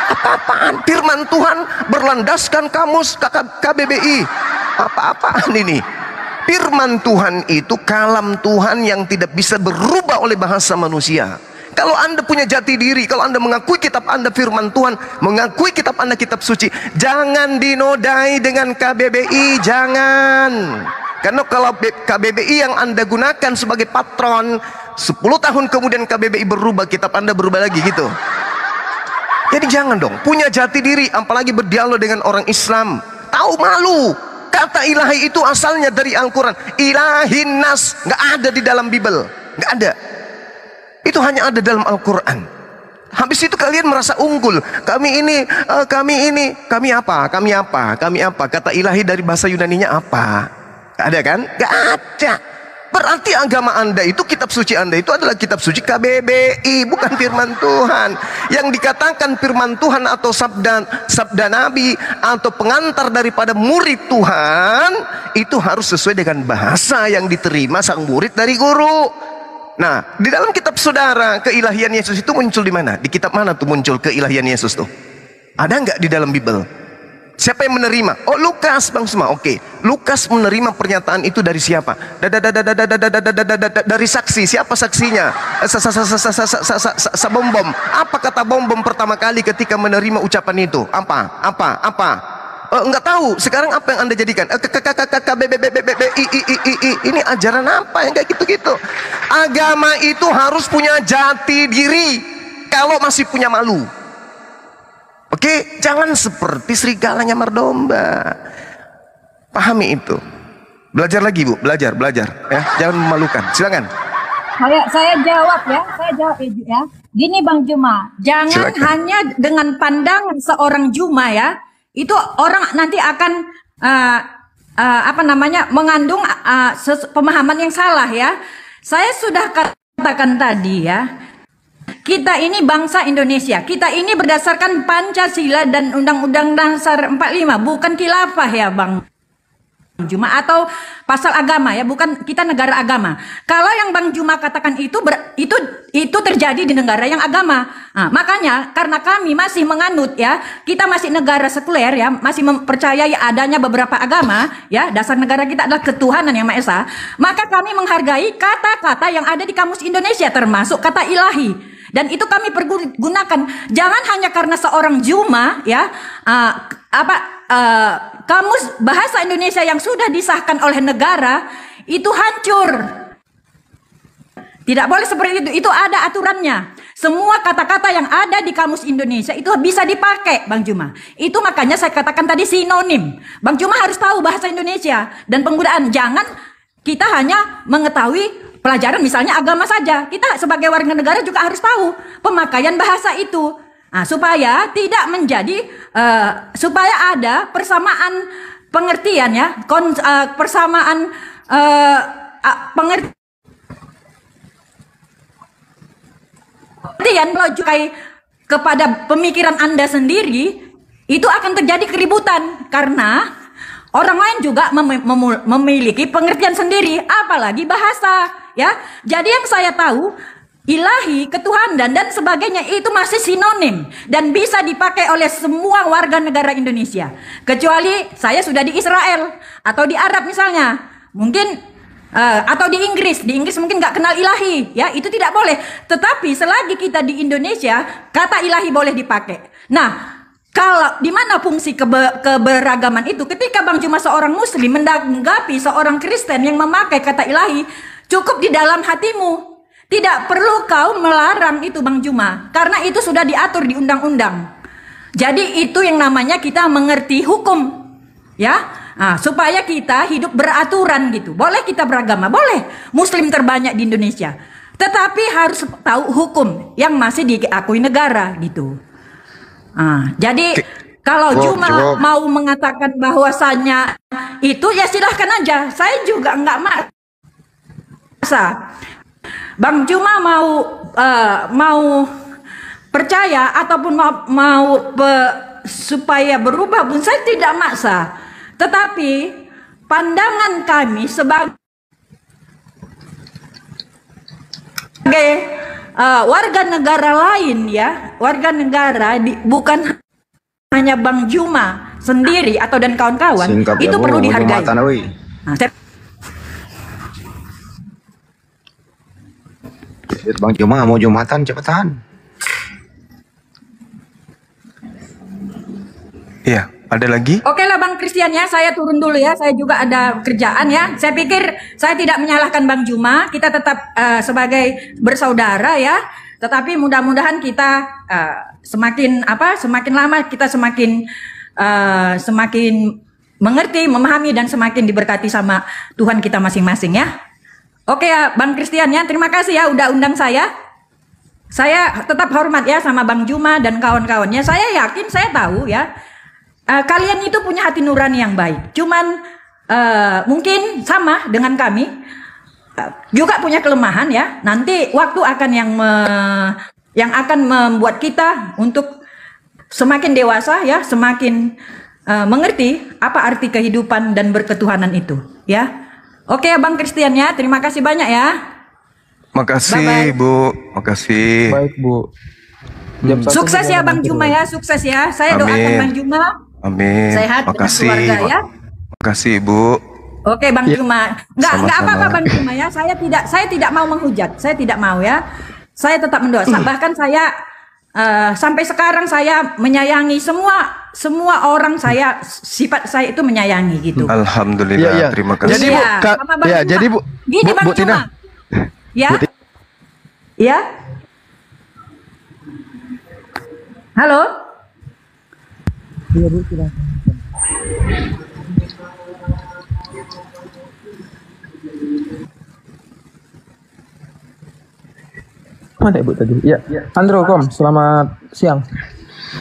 Speaker 5: Apa-apaan? Firman Tuhan berlandaskan kamus KBBI. Apa-apaan ini? Firman Tuhan itu kalam Tuhan yang tidak bisa berubah oleh bahasa manusia. Kalau Anda punya jati diri, kalau Anda mengakui kitab Anda firman Tuhan, mengakui kitab Anda kitab suci, jangan dinodai dengan KBBI, jangan. Karena kalau KBBI yang Anda gunakan sebagai patron, 10 tahun kemudian KBBI berubah, kitab Anda berubah lagi gitu. Jadi jangan dong, punya jati diri, apalagi berdialog dengan orang Islam. Tahu malu. Kata ilahi itu asalnya dari Al-Quran. Ilahin nas, nggak ada di dalam Bible, nggak ada. Itu hanya ada dalam Al-Quran. Habis itu kalian merasa unggul. Kami apa? Kata ilahi dari bahasa Yunaninya apa? Gak ada kan? Gak ada. Berarti agama Anda itu, kitab suci Anda itu adalah kitab suci KBBI, bukan firman Tuhan. Yang dikatakan firman Tuhan atau sabda Nabi atau pengantar daripada murid Tuhan, itu harus sesuai dengan bahasa yang diterima sang murid dari guru. Nah, di dalam kitab saudara, keilahian Yesus itu muncul di mana? Di kitab mana tuh muncul keilahian Yesus tuh? Ada nggak di dalam Bible? Siapa yang menerima? Oh, Lukas, Bang Suma. Oke, Lukas menerima pernyataan itu dari siapa? Dari saksi. Siapa saksinya? Bom. Apa kata bom pertama kali ketika menerima ucapan itu? Apa? Enggak tahu. Sekarang apa yang Anda jadikan? Ini ajaran apa yang kayak gitu-gitu? Agama itu harus punya jati diri. Kalau masih punya malu, oke, jangan seperti serigala nyamar domba. Pahami itu. Belajar lagi, Bu. Belajar ya. Jangan memalukan. Silakan.
Speaker 9: Saya jawab ya. Gini Bang Juma, jangan hanya dengan pandangan seorang Juma ya. Itu orang nanti akan mengandung pemahaman yang salah ya. Saya sudah katakan tadi ya. Kita ini bangsa Indonesia. Kita ini berdasarkan Pancasila dan Undang-Undang Dasar 45, bukan khilafah ya, Bang. Juma, atau pasal agama ya, bukan kita negara agama. Kalau yang Bang Juma katakan itu terjadi di negara yang agama. Nah, makanya karena kami masih menganut ya, kita masih negara sekuler ya, masih mempercayai adanya beberapa agama ya, dasar negara kita adalah ketuhanan yang Maha Esa, maka kami menghargai kata-kata yang ada di Kamus Indonesia termasuk kata ilahi. Dan itu kami pergunakan. Jangan hanya karena seorang Juma ya, kamus bahasa Indonesia yang sudah disahkan oleh negara itu hancur. Tidak boleh seperti itu. Itu ada aturannya. Semua kata-kata yang ada di Kamus Indonesia itu bisa dipakai, Bang Juma. Itu makanya saya katakan tadi sinonim. Bang Juma harus tahu bahasa Indonesia dan penggunaan. Jangan kita hanya mengetahui pelajaran misalnya agama saja. Kita sebagai warga negara juga harus tahu pemakaian bahasa itu. Nah, supaya tidak menjadi, supaya ada persamaan pengertian ya, persamaan pengertian melukai kepada pemikiran Anda sendiri, itu akan terjadi keributan karena orang lain juga memiliki pengertian sendiri, apalagi bahasa. Ya, jadi yang saya tahu ilahi, ketuhanan dan sebagainya itu masih sinonim dan bisa dipakai oleh semua warga negara Indonesia. Kecuali saya sudah di Israel atau di Arab misalnya, mungkin atau di Inggris mungkin nggak kenal ilahi, ya itu tidak boleh. Tetapi selagi kita di Indonesia, kata ilahi boleh dipakai. Nah, kalau di mana fungsi keberagaman itu? Ketika Bang Juma seorang Muslim menanggapi seorang Kristen yang memakai kata ilahi, cukup di dalam hatimu. Tidak perlu kau melarang itu Bang Juma, karena itu sudah diatur di undang-undang. Jadi itu yang namanya kita mengerti hukum, ya. Nah, supaya kita hidup beraturan gitu. Boleh kita beragama, boleh. Muslim terbanyak di Indonesia, tetapi harus tahu hukum yang masih diakui negara gitu. Nah, jadi kalau Juma mau mengatakan bahwasanya itu ya silahkan aja. Saya juga nggak maksa. Bang Juma mau percaya ataupun supaya berubah pun saya tidak maksa. Tetapi pandangan kami sebagai warga negara lain ya, warga negara bukan hanya Bang Juma sendiri atau dan kawan-kawan, itu perlu dihargai. Nah,
Speaker 10: Bang Juma nggak mau Jumatan, cepetan.
Speaker 5: Iya, ada lagi?
Speaker 9: Oke lah Bang Christian ya, saya turun dulu ya. Saya juga ada kerjaan ya. Saya pikir saya tidak menyalahkan Bang Juma. Kita tetap sebagai bersaudara ya. Tetapi mudah-mudahan kita semakin lama kita semakin mengerti, memahami dan semakin diberkati sama Tuhan kita masing-masing ya. Oke ya Bang Christian ya, terima kasih ya udah undang saya. Saya tetap hormat ya sama Bang Juma dan kawan-kawannya. Saya yakin, saya tahu ya, kalian itu punya hati nurani yang baik. Cuman mungkin sama dengan kami, juga punya kelemahan ya. Nanti waktu akan yang akan membuat kita untuk semakin dewasa ya, semakin mengerti apa arti kehidupan dan berketuhanan itu ya. Oke ya Bang Christian ya, terima kasih banyak ya.
Speaker 5: Makasih. Bye-bye. Bu, makasih.
Speaker 4: Baik Bu.
Speaker 9: Sukses ya Bang Juma ya, sukses ya. Saya doakan Bang Juma.
Speaker 5: Amin.
Speaker 9: Sehat dengan keluarga ya.
Speaker 5: Makasih Bu.
Speaker 9: Oke Bang Juma. Enggak apa-apa Bang Juma ya. Saya tidak mau menghujat. Saya tidak mau ya. Saya tetap mendoa. Bahkan saya sampai sekarang saya menyayangi semua orang, sifat saya itu menyayangi gitu.
Speaker 5: Alhamdulillah, terima kasih.
Speaker 1: Jadi Bu,
Speaker 9: gini Bang Juma. Ya. Ya. Halo. Iya Bu, silakan.
Speaker 4: Mana Ibu tadi? Ya. Andro, selamat siang.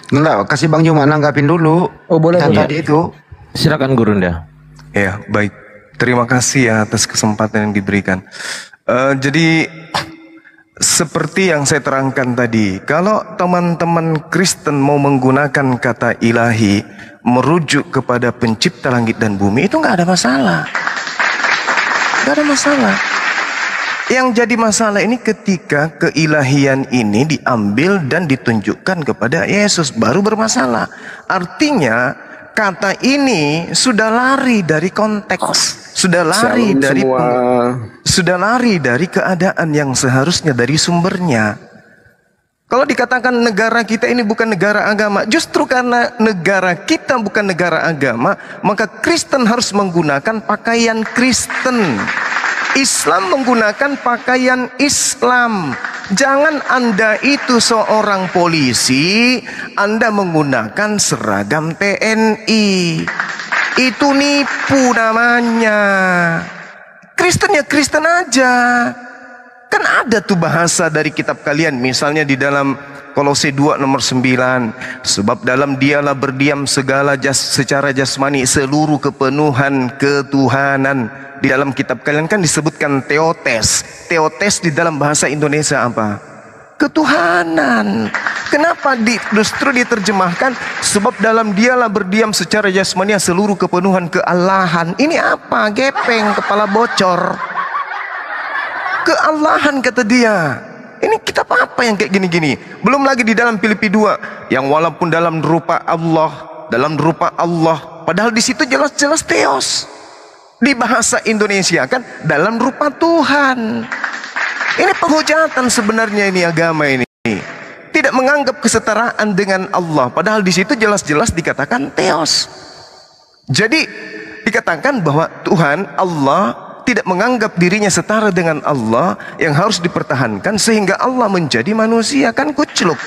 Speaker 10: Enggak, kasih Bang Juma nanggapin dulu.
Speaker 4: Oh boleh.
Speaker 10: Tadi itu.
Speaker 1: Silakan Gurunda.
Speaker 5: Ya, baik. Terima kasih ya atas kesempatan yang diberikan. Jadi seperti yang saya terangkan tadi, kalau teman-teman Kristen mau menggunakan kata ilahi, merujuk kepada pencipta langit dan bumi, itu nggak ada masalah. Nggak ada masalah. Yang jadi masalah ini ketika keilahian ini diambil dan ditunjukkan kepada Yesus, baru bermasalah. Artinya kata ini sudah lari dari konteks, sudah lari dari keadaan yang seharusnya dari sumbernya. Kalau dikatakan negara kita ini bukan negara agama, justru karena negara kita bukan negara agama, maka Kristen harus menggunakan pakaian Kristen. Islam menggunakan pakaian Islam. Jangan Anda itu seorang polisi, Anda menggunakan seragam TNI. Itu nipu namanya. Kristen ya Kristen aja. Kan ada tuh bahasa dari kitab kalian, misalnya di dalam Kolose 2 nomor 9, sebab dalam dialah berdiam segala secara jasmani seluruh kepenuhan ketuhanan. Di dalam kitab kalian kan disebutkan Theotes. Theotes di dalam bahasa Indonesia apa? Ketuhanan. Kenapa justru diterjemahkan sebab dalam dialah berdiam secara jasmani seluruh kepenuhan keallahan? Ini apa? Gepeng, kepala bocor. Keallahan kata dia. Ini kitab apa yang kayak gini-gini? Belum lagi di dalam Filipi 2 yang walaupun dalam rupa Allah, padahal di situ jelas-jelas Theos. Di bahasa Indonesia kan dalam rupa Tuhan. Ini penghujatan sebenarnya ini agama ini. Tidak menganggap kesetaraan dengan Allah, padahal di situ jelas-jelas dikatakan Theos. Jadi dikatakan bahwa Tuhan Allah tidak menganggap dirinya setara dengan Allah, yang harus dipertahankan sehingga Allah menjadi manusia. Kan kucluk.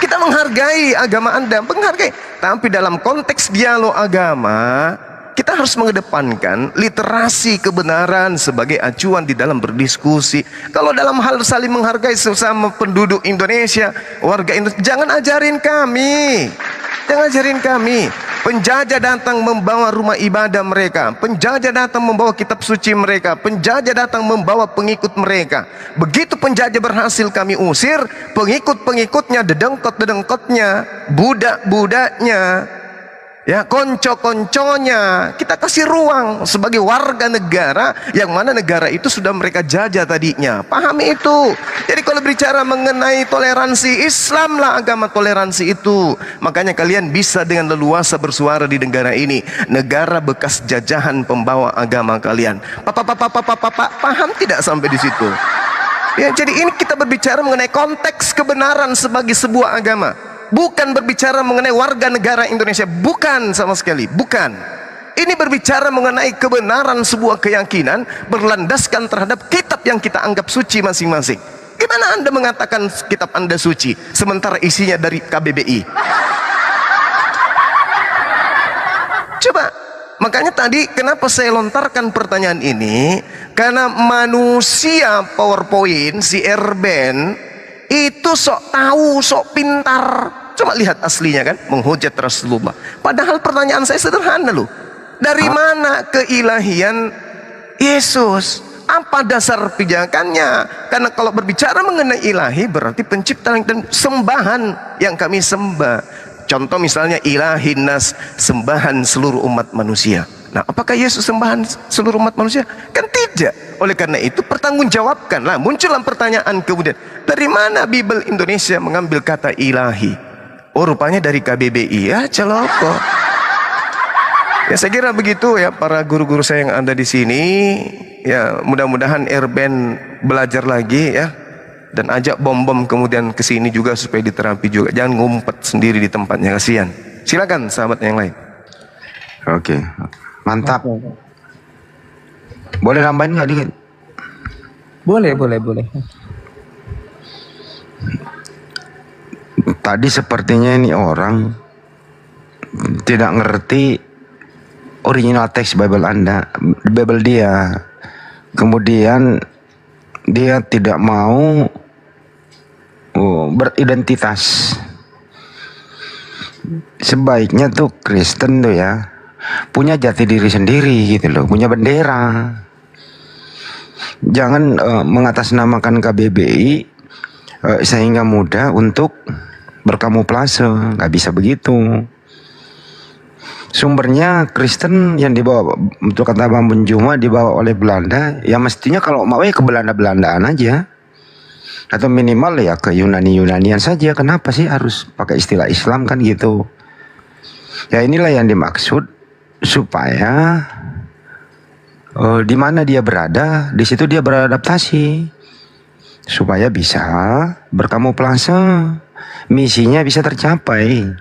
Speaker 5: Kita menghargai agama Anda, menghargai, tapi dalam konteks dialog agama kita harus mengedepankan literasi kebenaran sebagai acuan di dalam berdiskusi. Kalau dalam hal saling menghargai sesama penduduk Indonesia, warga Indonesia, jangan ajarin kami. Jangan ajarin kami. Penjajah datang membawa rumah ibadah mereka, penjajah datang membawa kitab suci mereka, penjajah datang membawa pengikut mereka. Begitu penjajah berhasil kami usir, pengikut-pengikutnya, dedengkot-dedengkotnya, budak-budaknya, ya, konco-konconya, kita kasih ruang sebagai warga negara yang mana negara itu sudah mereka jajah tadinya. Pahami itu. Jadi kalau bicara mengenai toleransi, Islamlah agama toleransi itu. Makanya kalian bisa dengan leluasa bersuara di negara ini, negara bekas jajahan pembawa agama kalian. Paham tidak sampai di situ? Ya, jadi ini kita berbicara mengenai konteks kebenaran sebagai sebuah agama. Bukan berbicara mengenai warga negara Indonesia, bukan sama sekali, bukan. Ini berbicara mengenai kebenaran sebuah keyakinan berlandaskan terhadap kitab yang kita anggap suci masing-masing. Gimana Anda mengatakan kitab Anda suci sementara isinya dari KBBI? Coba, makanya tadi kenapa saya lontarkan pertanyaan ini? Karena manusia PowerPoint, si Erben itu sok tahu, sok pintar. Coba lihat aslinya kan, menghujat Rasulullah. Padahal pertanyaan saya sederhana loh. Dari mana keilahian Yesus? Apa dasar pijakannya? Karena kalau berbicara mengenai ilahi berarti pencipta dan sembahan yang kami sembah. Contoh misalnya ilahin nas, sembahan seluruh umat manusia. Nah, apakah Yesus sembahan seluruh umat manusia? Kan tidak. Oleh karena itu pertanggungjawabkanlah. Muncullah pertanyaan kemudian, dari mana Bible Indonesia mengambil kata ilahi? Oh, rupanya dari KBBI. Ya, celoko. Ya, saya kira begitu ya para guru-guru saya yang ada di sini. Ya, mudah-mudahan Erben belajar lagi ya, dan ajak bom-bom kemudian ke sini juga supaya diterapi juga. Jangan ngumpet sendiri di tempatnya, kasihan. Silakan sahabat yang lain.
Speaker 10: Oke. Mantap. Boleh nambahin nggak dikit?
Speaker 4: Boleh.
Speaker 10: Tadi sepertinya ini orang tidak ngerti original teks Bible Anda, Bible dia. Kemudian dia tidak mau beridentitas. Sebaiknya tuh Kristen tuh ya punya jati diri sendiri gitu loh, punya bendera. Jangan mengatasnamakan KBBI sehingga mudah untuk berkamuflase. Nggak bisa begitu. sumbernya Kristen yang dibawa, untuk kata Bang Benjuma, dibawa oleh Belanda. Ya mestinya kalau mau ya ke Belanda-Belandaan aja, atau minimal ya ke Yunani-Yunanian saja. Kenapa sih harus pakai istilah Islam kan gitu? Ya inilah yang dimaksud, supaya di mana dia berada, di situ dia beradaptasi, supaya bisa berkamuflase, misinya bisa tercapai.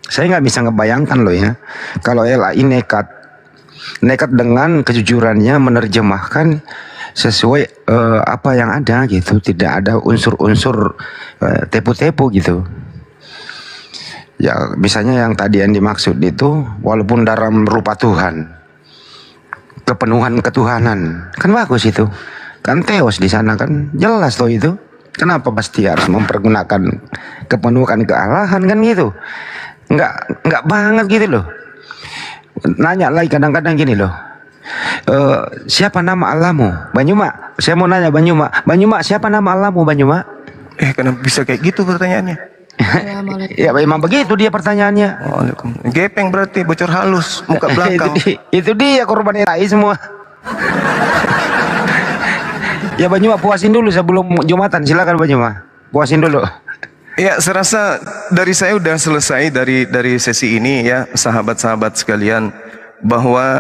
Speaker 10: Saya nggak bisa ngebayangkan loh ya, kalau LAI nekat dengan kejujurannya menerjemahkan sesuai apa yang ada gitu, tidak ada unsur-unsur tepu-tepu gitu. Ya misalnya yang tadi yang dimaksud itu, walaupun dalam rupa Tuhan, kepenuhan ketuhanan, kan bagus itu, kan teos di sana kan jelas loh itu. Kenapa pasti harus mempergunakan kepenuhan kealahan kan gitu? Nggak banget gitu loh. Nanya lagi kadang-kadang gini loh, siapa nama Allahmu? Banyuma, saya mau nanya Banyuma, siapa nama Allahmu Banyuma?
Speaker 5: Kenapa bisa kayak gitu pertanyaannya?
Speaker 10: Ya memang begitu dia pertanyaannya.
Speaker 5: Gepeng berarti, bocor halus, muka belakang.
Speaker 10: itu dia korban LAI semua. Ya Banyuma puasin dulu sebelum Jumatan, silakan Banyuma, puasin dulu.
Speaker 5: Ya, serasa dari saya udah selesai dari sesi ini ya, sahabat-sahabat sekalian, bahwa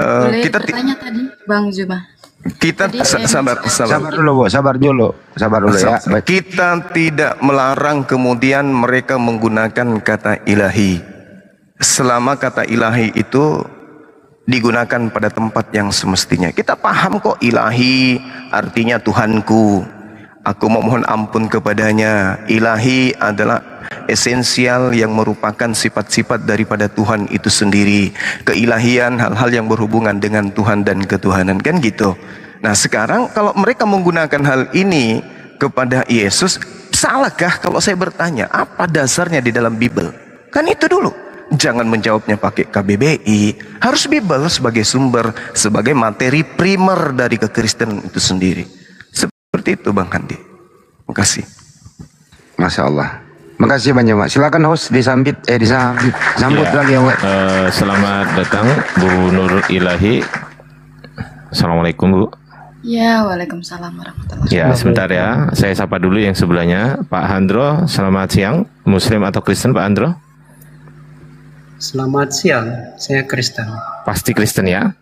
Speaker 6: boleh
Speaker 5: kita
Speaker 6: bertanya tadi, Bang Zuma.
Speaker 5: Kita sabar
Speaker 10: dulu, Bu, sabar dulu ya.
Speaker 5: Kita tidak melarang kemudian mereka menggunakan kata ilahi, selama kata ilahi itu digunakan pada tempat yang semestinya. Kita paham kok ilahi artinya Tuhanku, aku memohon ampun kepadanya. Ilahi adalah esensial yang merupakan sifat-sifat daripada Tuhan itu sendiri. Keilahian hal-hal yang berhubungan dengan Tuhan dan ketuhanan, kan gitu. Nah sekarang kalau mereka menggunakan hal ini kepada Yesus, salahkah kalau saya bertanya apa dasarnya di dalam Bible? Kan itu dulu. Jangan menjawabnya pakai KBBI, harus Bible sebagai sumber, sebagai materi primer dari kekristenan itu sendiri. Seperti itu Bang Handi. Terima kasih.
Speaker 10: Masya Allah. Makasih banyak Pak. Silakan host disambut
Speaker 1: ya,
Speaker 10: lagi ya Pak.
Speaker 1: Selamat datang Bu Nur Ilahi. Assalamualaikum Bu.
Speaker 6: Ya, waalaikumsalam warahmatullahi wabarakatuh.
Speaker 1: Ya sebentar ya, saya sapa dulu yang sebelahnya, Pak Handro. Selamat siang. Muslim atau Kristen Pak Handro?
Speaker 11: Selamat siang, saya Kristen.
Speaker 1: Pasti Kristen ya?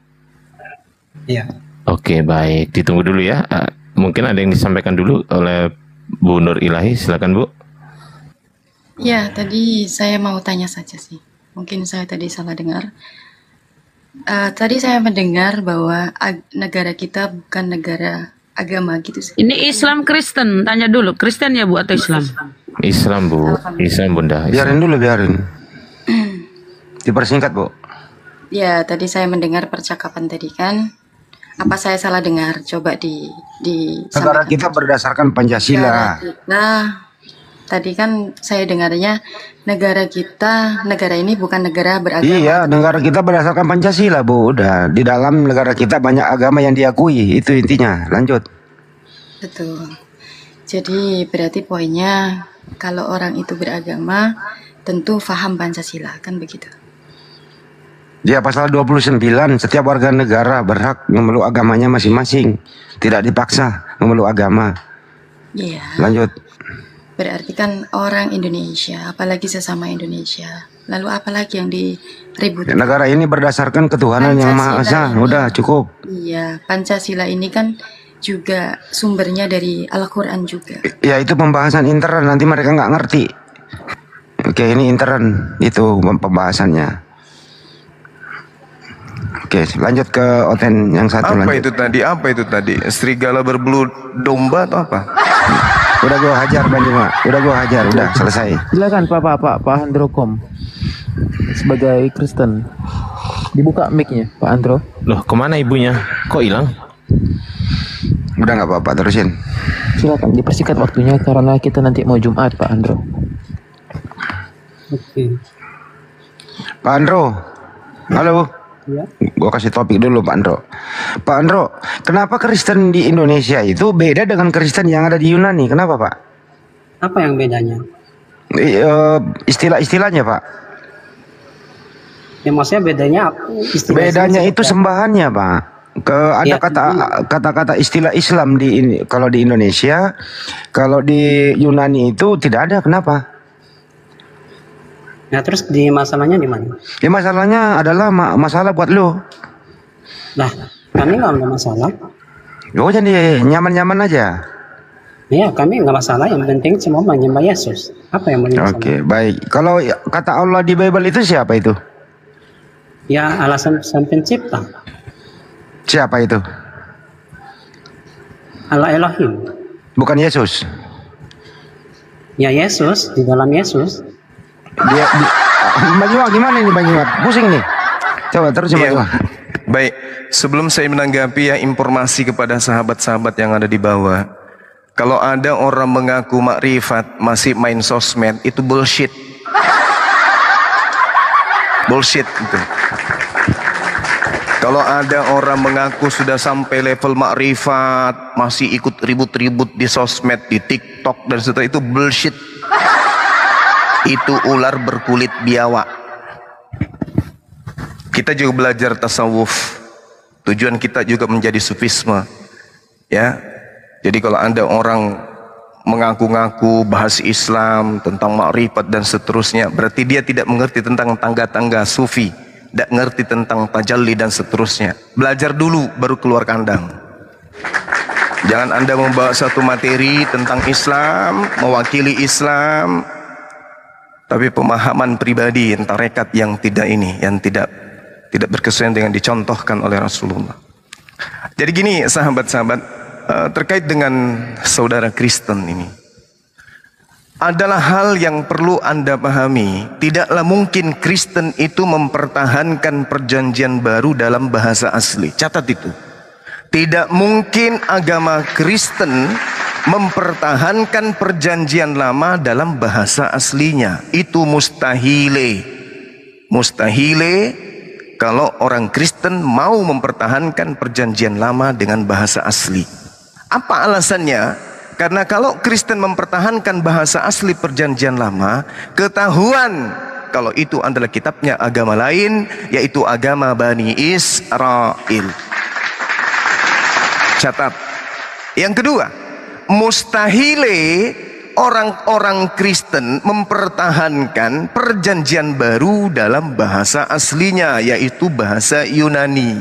Speaker 11: Iya.
Speaker 1: Oke baik, ditunggu dulu ya. Mungkin ada yang disampaikan dulu oleh Bu Nur Ilahi, silakan Bu.
Speaker 6: Ya, tadi saya mau tanya saja sih. Mungkin saya tadi salah dengar. Tadi saya mendengar bahwa negara kita bukan negara agama gitu sih.
Speaker 12: Ini Islam Kristen, tanya dulu, Kristen ya Bu atau Islam?
Speaker 1: Islam Bu, Islam Bunda. Islam.
Speaker 10: Biarin. Dipersingkat Bu.
Speaker 6: Ya, tadi saya mendengar percakapan tadi kan. Apa saya salah dengar? Coba di
Speaker 10: negara kita berdasarkan Pancasila.
Speaker 6: Tadi kan saya dengarnya negara ini bukan negara beragama.
Speaker 10: Iya, negara kita berdasarkan Pancasila Bu. Udah, di dalam negara kita banyak agama yang diakui, itu intinya. Lanjut.
Speaker 6: Betul. Jadi berarti poinnya kalau orang itu beragama tentu faham Pancasila, kan begitu.
Speaker 10: Ya, pasal 29, setiap warga negara berhak memeluk agamanya masing-masing, tidak dipaksa memeluk agama.
Speaker 6: Iya.
Speaker 10: Lanjut.
Speaker 6: Berarti kan orang Indonesia, apalagi sesama Indonesia, lalu apalagi yang diributkan?
Speaker 10: Negara ini berdasarkan ketuhanan yang Maha Esa, udah cukup.
Speaker 6: Iya, Pancasila ini kan juga sumbernya dari Al-Quran juga.
Speaker 10: Ya, itu pembahasan intern, nanti mereka nggak ngerti. Oke, ini intern, itu pembahasannya. Oke, lanjut ke Oten yang satu.
Speaker 5: Apa itu tadi? Serigala berbulu domba atau apa?
Speaker 10: Udah gua hajar Banjuma, udah selesai.
Speaker 4: Silakan Pak Androkom sebagai Kristen. Dibuka mic-nya Pak Andro.
Speaker 1: Loh, kemana ibunya? Kok hilang?
Speaker 10: Udah nggak apa-apa, terusin.
Speaker 4: Silakan dipersingkat waktunya karena kita nanti mau Jumat Pak Andro.
Speaker 11: Oke.
Speaker 10: Pak Andro, halo.
Speaker 11: Ya.
Speaker 10: Gua kasih topik dulu Pak Andro. Pak Andro, kenapa Kristen di Indonesia itu beda dengan Kristen yang ada di Yunani? Kenapa Pak?
Speaker 11: Apa yang bedanya?
Speaker 10: Istilah-istilahnya Pak.
Speaker 11: Ya maksudnya bedanya istilah
Speaker 10: Bedanya
Speaker 11: Islam
Speaker 10: itu
Speaker 11: seperti apa?
Speaker 10: sembahannya, Pak. Ada
Speaker 11: Ya,
Speaker 10: kata-kata istilah Islam kalau di Indonesia, kalau di Yunani itu tidak ada. Kenapa?
Speaker 11: Nah terus di masalahnya di mana?
Speaker 10: Ya masalahnya adalah masalah buat lo.
Speaker 11: Lah kami nggak ada masalah.
Speaker 10: Oh jadi nyaman-nyaman aja.
Speaker 11: Ya kami nggak masalah. Yang penting semua menyembah Yesus. Apa yang menjadi masalah?
Speaker 10: Oke, baik. Kalau kata Allah di Bible itu siapa itu?
Speaker 11: Ya alasan sang pencipta.
Speaker 10: Siapa itu?
Speaker 11: Allah Elohim.
Speaker 10: Bukan Yesus.
Speaker 11: Ya Yesus, di dalam Yesus.
Speaker 10: Banyuwa gimana ini Banyuwa? Pusing nih. Coba terus Banyuwa.
Speaker 5: Baik, sebelum saya menanggapi ya informasi kepada sahabat-sahabat yang ada di bawah. Kalau ada orang mengaku makrifat masih main sosmed, itu bullshit. Bullshit itu. Kalau ada orang mengaku sudah sampai level makrifat, masih ikut ribut-ribut di sosmed, di TikTok dan seterusnya, itu bullshit. Itu ular berkulit biawak. Kita juga belajar tasawuf. Tujuan kita juga menjadi sufisme. Ya. Jadi kalau ada orang mengaku-ngaku bahas Islam tentang makrifat dan seterusnya, berarti dia tidak mengerti tentang tangga-tangga sufi, tidak mengerti tentang tajalli dan seterusnya. Belajar dulu baru keluar kandang. Jangan Anda membawa satu materi tentang Islam, mewakili Islam, tapi pemahaman pribadi yang tarekat yang tidak berkesuaian dengan dicontohkan oleh Rasulullah. Jadi gini sahabat-sahabat, terkait dengan saudara Kristen ini, adalah hal yang perlu Anda pahami. Tidaklah mungkin Kristen itu mempertahankan perjanjian baru dalam bahasa asli. Catat itu. Tidak mungkin agama Kristen mempertahankan perjanjian lama dalam bahasa aslinya. Itu mustahile. Mustahile kalau orang Kristen mau mempertahankan perjanjian lama dengan bahasa asli. Apa alasannya? Karena kalau Kristen mempertahankan bahasa asli perjanjian lama, ketahuan kalau itu adalah kitabnya agama lain, yaitu agama Bani Israel. Catat. Yang kedua, mustahile orang-orang Kristen mempertahankan perjanjian baru dalam bahasa aslinya, yaitu bahasa Yunani.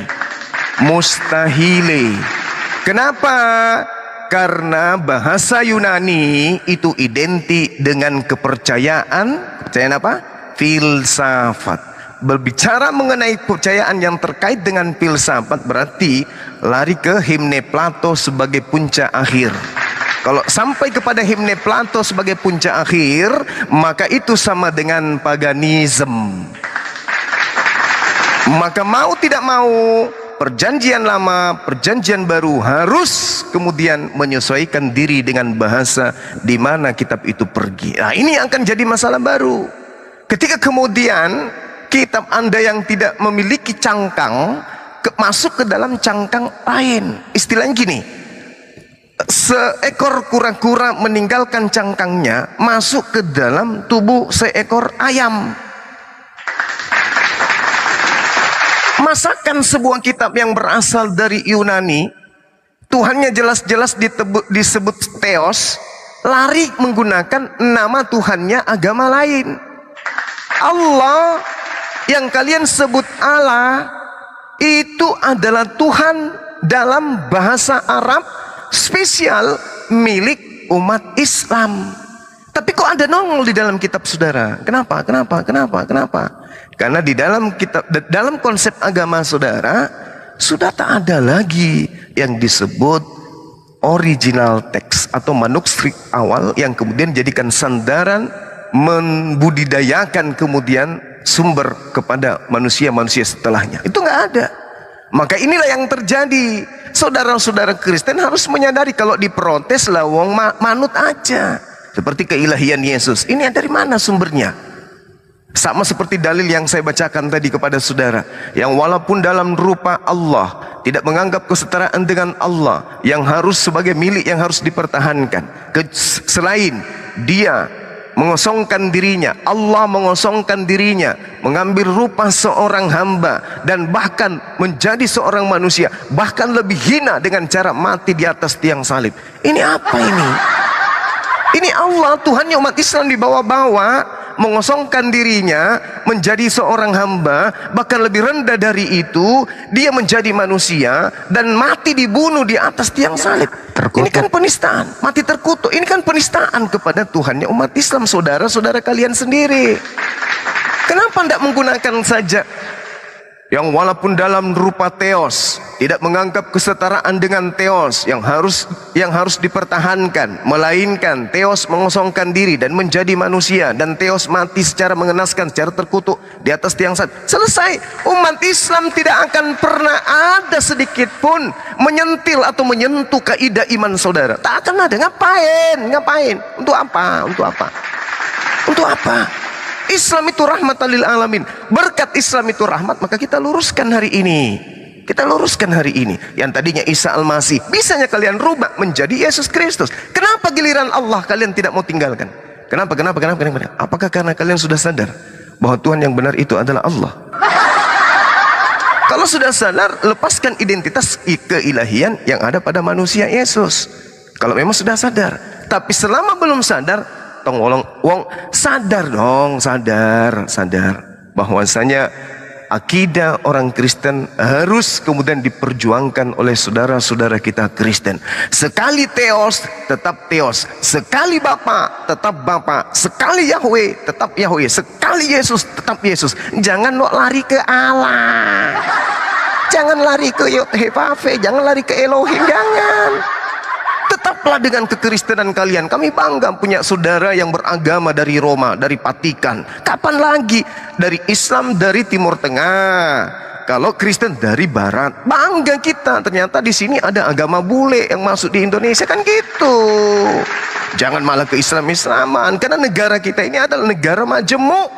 Speaker 5: Mustahile. Kenapa? Karena bahasa Yunani itu identik dengan kepercayaan apa? Filsafat. Berbicara mengenai kepercayaan yang terkait dengan filsafat berarti lari ke himne Plato sebagai puncak akhir. Kalau sampai kepada himne Plato sebagai puncak akhir, maka itu sama dengan paganisme. Maka mau tidak mau, perjanjian lama, perjanjian baru harus kemudian menyesuaikan diri dengan bahasa di mana kitab itu pergi. Nah, ini akan jadi masalah baru. Ketika kemudian kitab Anda yang tidak memiliki cangkang masuk ke dalam cangkang lain. Istilahnya gini, seekor kura-kura meninggalkan cangkangnya masuk ke dalam tubuh seekor ayam. Masakan sebuah kitab yang berasal dari Yunani, Tuhannya jelas-jelas disebut Theos, lari menggunakan nama Tuhannya agama lain. Allah yang kalian sebut Allah itu adalah Tuhan dalam bahasa Arab spesial milik umat Islam. Tapi kok ada nongol di dalam kitab saudara? Kenapa? Karena di dalam kitab, dalam konsep agama saudara, sudah tak ada lagi yang disebut original text atau manuskrip awal yang kemudian jadikan sandaran membudidayakan kemudian sumber kepada manusia-manusia setelahnya. Itu nggak ada. Maka inilah yang terjadi. Saudara-saudara Kristen harus menyadari kalau diprotes lah wong manut aja. Seperti keilahian Yesus. Ini dari mana sumbernya? Sama seperti dalil yang saya bacakan tadi kepada saudara, yang walaupun dalam rupa Allah, tidak menganggap kesetaraan dengan Allah, yang harus sebagai milik yang harus dipertahankan. Selain dia mengosongkan dirinya, Allah mengosongkan dirinya, mengambil rupa seorang hamba dan bahkan menjadi seorang manusia, bahkan lebih hina dengan cara mati di atas tiang salib. Ini apa ini? Ini Allah, Tuhannya umat Islam dibawa-bawa, mengosongkan dirinya menjadi seorang hamba, bahkan lebih rendah dari itu dia menjadi manusia dan mati dibunuh di atas tiang salib. Ini kan penistaan, mati terkutuk. Ini kan penistaan kepada Tuhannya umat Islam, saudara-saudara kalian sendiri. Kenapa tidak menggunakan saja yang walaupun dalam rupa teos, tidak menganggap kesetaraan dengan teos yang harus dipertahankan, melainkan teos mengosongkan diri dan menjadi manusia, dan teos mati secara mengenaskan, secara terkutuk di atas tiang salib. Selesai. Umat Islam tidak akan pernah ada sedikit pun menyentil atau menyentuh kaidah iman saudara. Tak akan ada. Ngapain? Untuk apa? Untuk apa? Islam itu rahmatan lil alamin. Berkat Islam itu rahmat, maka kita luruskan hari ini. Yang tadinya Isa Al-Masih, bisanya kalian rubah menjadi Yesus Kristus. Kenapa giliran Allah kalian tidak mau tinggalkan? Kenapa? Apakah karena kalian sudah sadar bahwa Tuhan yang benar itu adalah Allah? Kalau sudah sadar, lepaskan identitas keilahian yang ada pada manusia Yesus. Kalau memang sudah sadar. Tapi selama belum sadar, sadar bahwasanya akidah orang Kristen harus kemudian diperjuangkan oleh saudara-saudara kita Kristen. Sekali teos tetap teos, sekali Bapa tetap Bapa, sekali Yahweh tetap Yahweh, sekali Yesus tetap Yesus. Jangan lari ke Allah, jangan lari ke Yod-Heh-Vah-Veh, jangan lari ke Elohim, jangan. Tetaplah dengan kekristenan kalian. Kami bangga punya saudara yang beragama dari Roma, dari Vatikan. Kapan lagi? Dari Islam dari Timur Tengah. Kalau Kristen dari Barat. Bangga kita. Ternyata di sini ada agama bule yang masuk di Indonesia, kan gitu. Jangan malah ke Islam-Islaman. Karena negara kita ini adalah negara majemuk.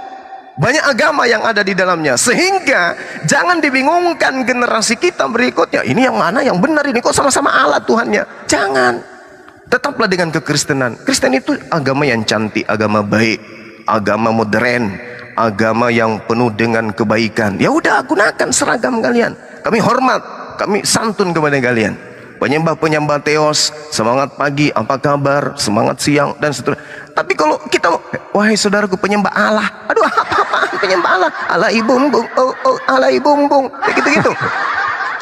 Speaker 5: Banyak agama yang ada di dalamnya, sehingga jangan dibingungkan generasi kita berikutnya. Ini yang mana yang benar, ini kok sama-sama Allah Tuhannya. Jangan. Tetaplah dengan kekristenan. Kristen itu agama yang cantik, agama baik, agama modern, agama yang penuh dengan kebaikan. Ya udah, gunakan seragam kalian. Kami hormat, kami santun kepada kalian. Penyembah-penyembah teos, semangat pagi, apa kabar, semangat siang, dan seterusnya. Tapi kalau kita, wahai saudaraku penyembah Allah, aduh apa-apaan penyembah Allah, Allah ibumbung, Allah ibumbung, gitu-gitu.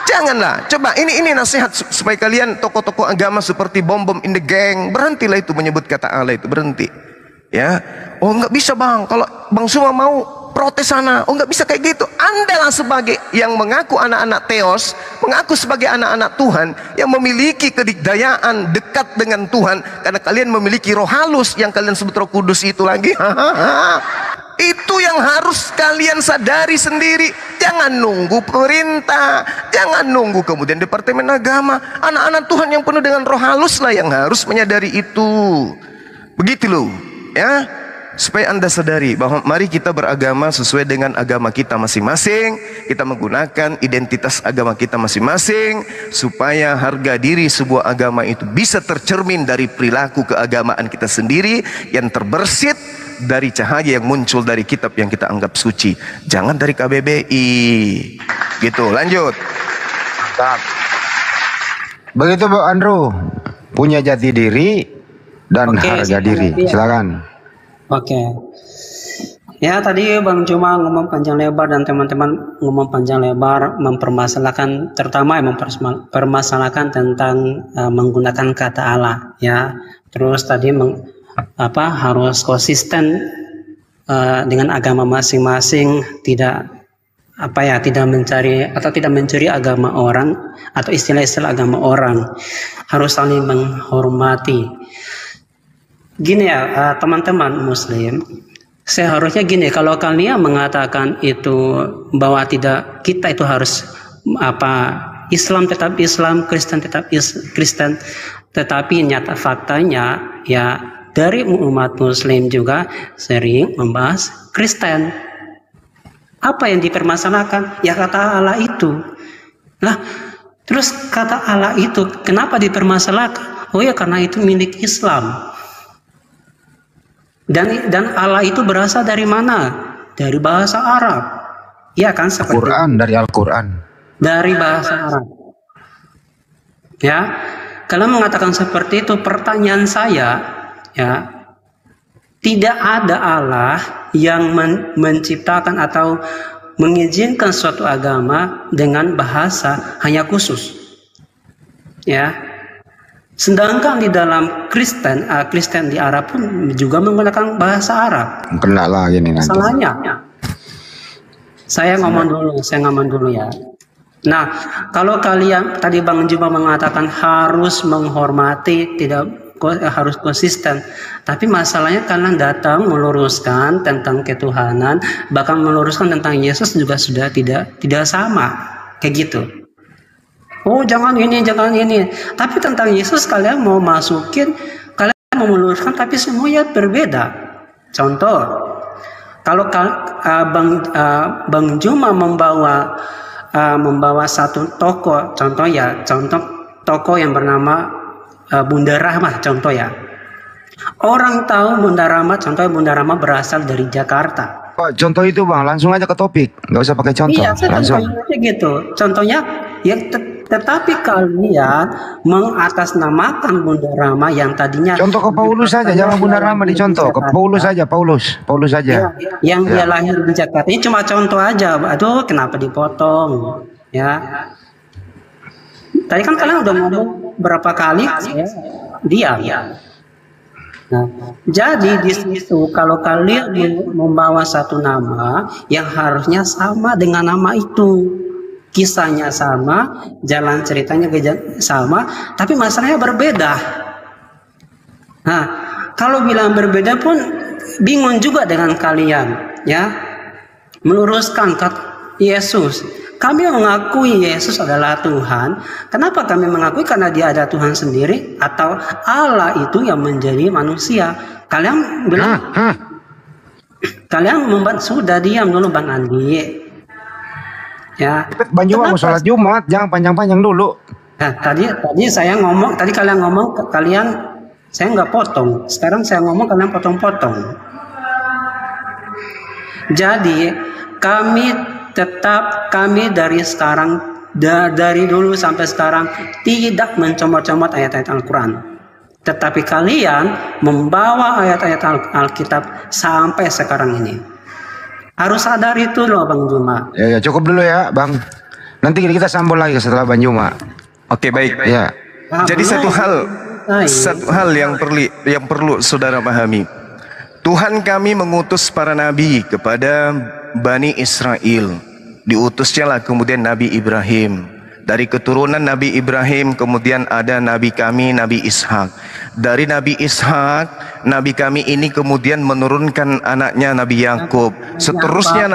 Speaker 5: Janganlah. Coba ini nasihat supaya kalian tokoh-tokoh agama seperti Bom in the Gang, berhentilah itu menyebut kata Allah itu, berhenti. Ya, oh nggak bisa bang, kalau bang semua mau protes sana, oh nggak bisa kayak gitu. Andalah sebagai yang mengaku anak-anak teos, mengaku sebagai anak-anak Tuhan, yang memiliki kedikdayaan dekat dengan Tuhan, karena kalian memiliki roh halus yang kalian sebut Roh Kudus itu lagi. Itu yang harus kalian sadari sendiri. Jangan nunggu pemerintah, jangan nunggu kemudian Departemen Agama. Anak-anak Tuhan yang penuh dengan roh halus lah yang harus menyadari itu. Begitu loh, ya. Supaya Anda sadari bahwa mari kita beragama sesuai dengan agama kita masing-masing. Kita menggunakan identitas agama kita masing-masing, supaya harga diri sebuah agama itu bisa tercermin dari perilaku keagamaan kita sendiri yang terbersit dari cahaya yang muncul dari kitab yang kita anggap suci. Jangan dari KBBI. Gitu, lanjut.
Speaker 10: Begitu Bu Andrew, punya jati diri dan harga diri. Silakan.
Speaker 11: Oke. Ya, tadi Bang Juma ngomong panjang lebar dan teman-teman ngomong panjang lebar mempermasalahkan, terutama mempermasalahkan tentang menggunakan kata Allah, ya. Terus tadi harus konsisten dengan agama masing-masing, tidak mencuri agama orang atau istilah-istilah agama orang, harus saling menghormati. Gini ya, teman-teman Muslim, seharusnya gini, kalau kalian mengatakan itu bahwa kita itu harus Islam tetap Islam, Kristen tetap Kristen, tetapi nyata faktanya ya dari umat Muslim juga sering membahas Kristen. Apa yang dipermasalahkan? Ya kata Allah itu. Lah, terus kata Allah itu kenapa dipermasalahkan? Oh ya karena itu milik Islam. Dan Allah itu berasal dari mana? Dari bahasa Arab. Iya kan, seperti
Speaker 10: Quran, dari Al-Quran.
Speaker 11: dari bahasa Arab. Ya, kalau mengatakan seperti itu, pertanyaan saya, ya, tidak ada Allah yang menciptakan atau mengizinkan suatu agama dengan bahasa hanya khusus. Ya, sedangkan di dalam Kristen di Arab pun juga menggunakan bahasa Arab.
Speaker 10: Kena lagi nih nanti.
Speaker 11: Masalahnya, saya ngomong dulu ya. Nah, kalau kalian tadi Bang Juma mengatakan harus menghormati, tidak harus konsisten, tapi masalahnya kalian datang meluruskan tentang ketuhanan, bahkan meluruskan tentang Yesus juga sudah tidak sama, kayak gitu. Oh, jangan ini. Tapi tentang Yesus kalian mau masukin, kalian mau meluruskan, tapi semuanya berbeda. Contoh, kalau Bang Juma membawa satu tokoh, contoh tokoh yang bernama Bunda Rahmah, contoh ya. Orang tahu Bunda Rahmah berasal dari Jakarta.
Speaker 10: Oh, contoh itu Bang, langsung aja ke topik, nggak usah pakai contoh.
Speaker 11: Iya,
Speaker 10: langsung.
Speaker 11: Contohnya gitu. Contohnya ya, tetapi kalian mengatasnamakan Bunda Rahmah yang tadinya.
Speaker 10: Contoh ke Paulus saja, jangan Bunda Rahmah dicontoh. Ke Paulus saja, Paulus saja.
Speaker 11: Yang dia lahir di Jakarta. Ini cuma contoh aja. Aduh, kenapa dipotong? Ya. Tadi kan kalian udah ngomong berapa kali saya diam. Nah, jadi di situ kalau kalian membawa satu nama yang harusnya sama dengan nama itu, kisahnya sama, jalan ceritanya sama, tapi masalahnya berbeda. Nah, kalau bilang berbeda pun bingung juga dengan kalian, ya. Meluruskan kata Yesus. Kami mengakui Yesus adalah Tuhan. Kenapa kami mengakui? Karena dia ada Tuhan sendiri, atau Allah itu yang menjadi manusia. Kalian bilang, kalian sudah diam dulu Bang Andi. Ya.
Speaker 10: Bang Juma mau sholat Jumat, jangan panjang-panjang dulu.
Speaker 11: Nah, tadi saya ngomong, tadi kalian ngomong, saya nggak potong. Sekarang saya ngomong, kalian potong-potong. Jadi kami dari sekarang, dari dulu sampai sekarang tidak mencomot-comot ayat-ayat Al-Quran. Tetapi kalian membawa ayat-ayat Alkitab sampai sekarang ini. Harus sadar itu loh Bang Juma.
Speaker 10: Ya, cukup dulu ya Bang. Nanti kita sambung lagi setelah Bang Juma.
Speaker 5: Oke, baik.
Speaker 10: Ya.
Speaker 5: Jadi satu hal yang perlu saudara pahami. Tuhan kami mengutus para nabi kepada Bani Israel. Diutusnya lah kemudian Nabi Ibrahim. Dari keturunan Nabi Ibrahim kemudian ada Nabi kami, Nabi Ishak. Dari Nabi Ishak, Nabi kami ini kemudian menurunkan anaknya Nabi Yakub. Seterusnya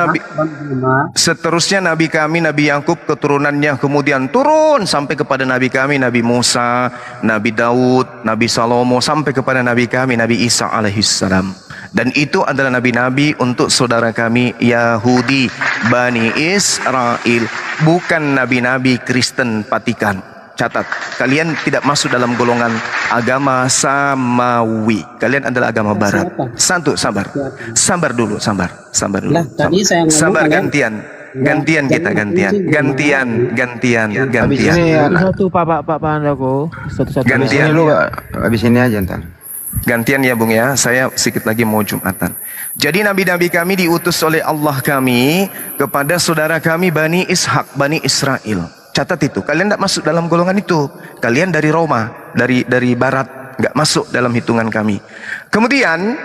Speaker 5: Nabi kami, Nabi Yakub, keturunannya kemudian turun sampai kepada Nabi kami, Nabi Musa, Nabi Daud, Nabi Salomo, sampai kepada Nabi kami, Nabi Isa alaihissalam. Dan itu adalah nabi-nabi untuk saudara kami Yahudi, Bani Israel, bukan nabi-nabi Kristen Vatikan. Catat, kalian tidak masuk dalam golongan agama samawi. Kalian adalah agama barat. Sabar dulu. Sabar, gantian kita, gantian.
Speaker 4: Satu Pak Andako. Satu.
Speaker 5: Gantian
Speaker 10: lu, habis ini aja ntar.
Speaker 5: Gantian ya Bung ya, saya sedikit lagi mau Jumatan. Jadi nabi-nabi kami diutus oleh Allah kami kepada saudara kami Bani Ishak, Bani Israel. Catat itu, kalian tidak masuk dalam golongan itu. Kalian dari Roma, dari barat, nggak masuk dalam hitungan kami. Kemudian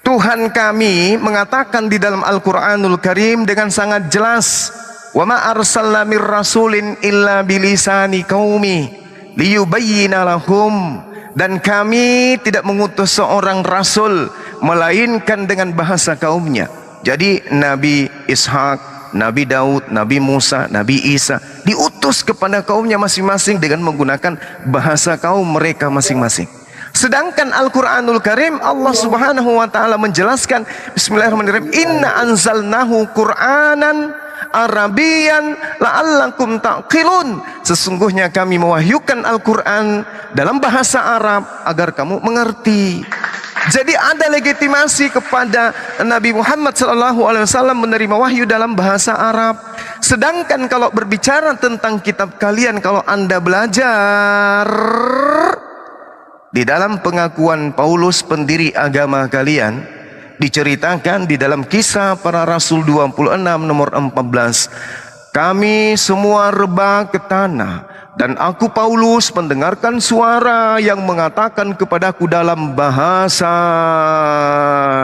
Speaker 5: Tuhan kami mengatakan di dalam Al-Quranul Karim dengan sangat jelas, wa ma arsalna mir rasulin illa bilisani qaumi liyubayyina lahum. Dan kami tidak mengutus seorang rasul melainkan dengan bahasa kaumnya. Jadi Nabi Ishak, Nabi Daud, Nabi Musa, Nabi Isa diutus kepada kaumnya masing-masing dengan menggunakan bahasa kaum mereka masing-masing. Sedangkan Al-Quranul Karim Allah subhanahu wa ta'ala menjelaskan, bismillahirrahmanirrahim, inna anzalnahu Qur'anan Arabian la'allakum ta'qilun. Sesungguhnya kami mewahyukan Al-Quran dalam bahasa Arab agar kamu mengerti. Jadi ada legitimasi kepada Nabi Muhammad SAW menerima wahyu dalam bahasa Arab. Sedangkan kalau berbicara tentang kitab kalian, kalau Anda belajar di dalam pengakuan Paulus pendiri agama kalian, diceritakan di dalam Kisah Para Rasul 26 nomor 14, kami semua rebah ke tanah, dan aku Paulus mendengarkan suara yang mengatakan kepadaku dalam bahasa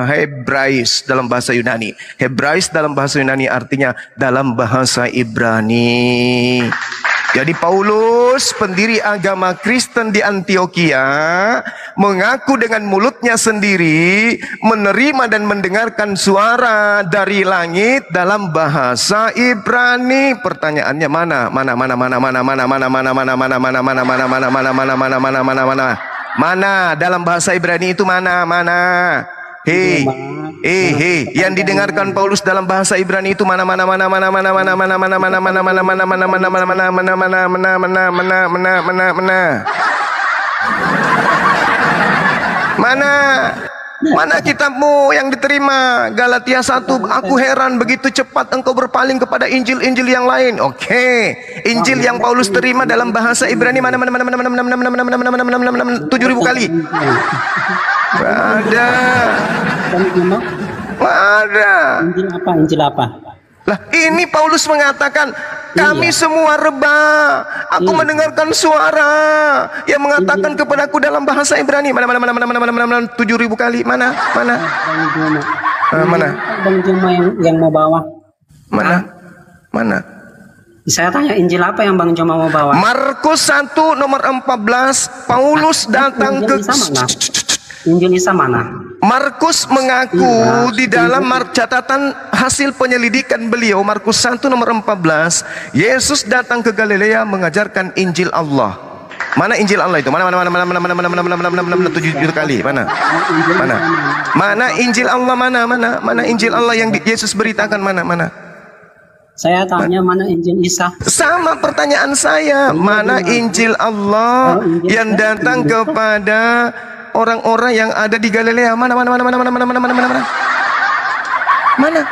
Speaker 5: Hebrais, dalam bahasa Yunani. Hebrais dalam bahasa Yunani artinya dalam bahasa Ibrani. Jadi Paulus, pendiri agama Kristen di Antioquia, mengaku dengan mulutnya sendiri menerima dan mendengarkan suara dari langit dalam bahasa Ibrani. Pertanyaannya mana dalam bahasa Ibrani itu mana? Yang didengarkan Paulus dalam bahasa Ibrani itu mana? Mana kitabmu yang diterima? Galatia 1, aku heran begitu cepat engkau berpaling kepada Injil-Injil yang lain. Oke, Injil yang Paulus terima dalam bahasa Ibrani mana 7.000 kali. Ada.
Speaker 11: Injil apa?
Speaker 5: Lah ini Paulus mengatakan kami semua rebah. Aku mendengarkan suara yang mengatakan kepadaku dalam bahasa Ibrani. Mana 7.000 kali. Mana?
Speaker 11: Bang Juma yang mau bawa.
Speaker 5: Mana?
Speaker 11: Saya tanya Injil apa yang Bang Juma mau bawa?
Speaker 5: Markus 1 nomor 14. Paulus datang ke
Speaker 11: Injil Isa mana?
Speaker 5: Markus mengaku di dalam catatan hasil penyelidikan beliau, Markus 1 nomor 14, Yesus datang ke Galilea mengajarkan Injil Allah. Mana Injil Allah itu? Mana 7 kali? Mana Injil Allah? Mana Injil Allah yang Yesus beritakan? Mana?
Speaker 11: Saya tanya mana Injil Isa?
Speaker 5: Sama pertanyaan saya. Mana Injil Allah yang datang kepada orang-orang yang ada di Galilea? Mana?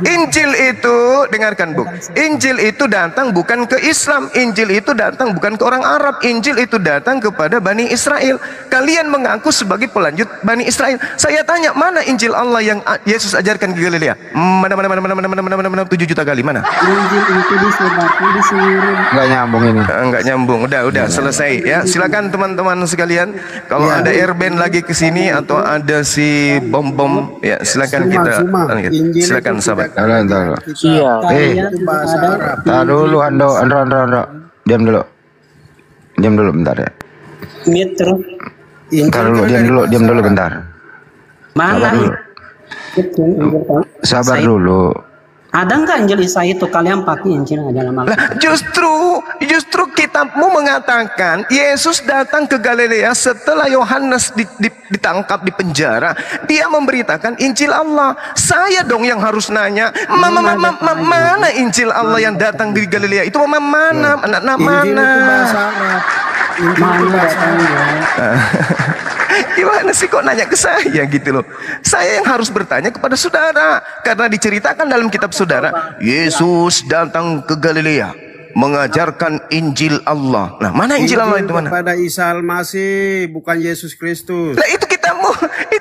Speaker 5: Injil itu, dengarkan Bu, Injil itu datang bukan ke Islam, Injil itu datang bukan ke orang Arab, Injil itu datang kepada Bani Israel. Kalian mengaku sebagai pelanjut Bani Israel. Saya tanya, mana Injil Allah yang Yesus ajarkan ke Galilea? Mana 7 juta kali, mana?
Speaker 11: Injil itu disebarkan di seluruh.
Speaker 10: Nggak nyambung ini.
Speaker 5: Nggak nyambung. Udah selesai ya. Silakan teman-teman sekalian. Kalau ada Airben lagi ke sini atau ada si bom ya, silakan kita. Silakan sahabat.
Speaker 10: Iya. Tahan dulu Andro. Diam dulu bentar ya. Diam dulu bentar.
Speaker 11: Mana?
Speaker 10: Sabar dulu.
Speaker 11: Ada nggak Injil Isa itu? Kalian pakai Injil dalam Alkitab?
Speaker 5: Justru kitabmu mengatakan Yesus datang ke Galilea setelah Yohanes ditangkap di penjara. Dia memberitakan Injil Allah. Saya dong yang harus nanya, mana Injil Allah yang datang di Galilea? Itu mana? Gimana sih kok nanya ke saya gitu loh? Saya yang harus bertanya kepada saudara, karena diceritakan dalam kitab saudara, Yesus datang ke Galilea mengajarkan Injil Allah. Nah, mana Injil Allah itu mana?
Speaker 13: Kepada Isa Al-Masih, bukan Yesus Kristus.
Speaker 5: Nah, itu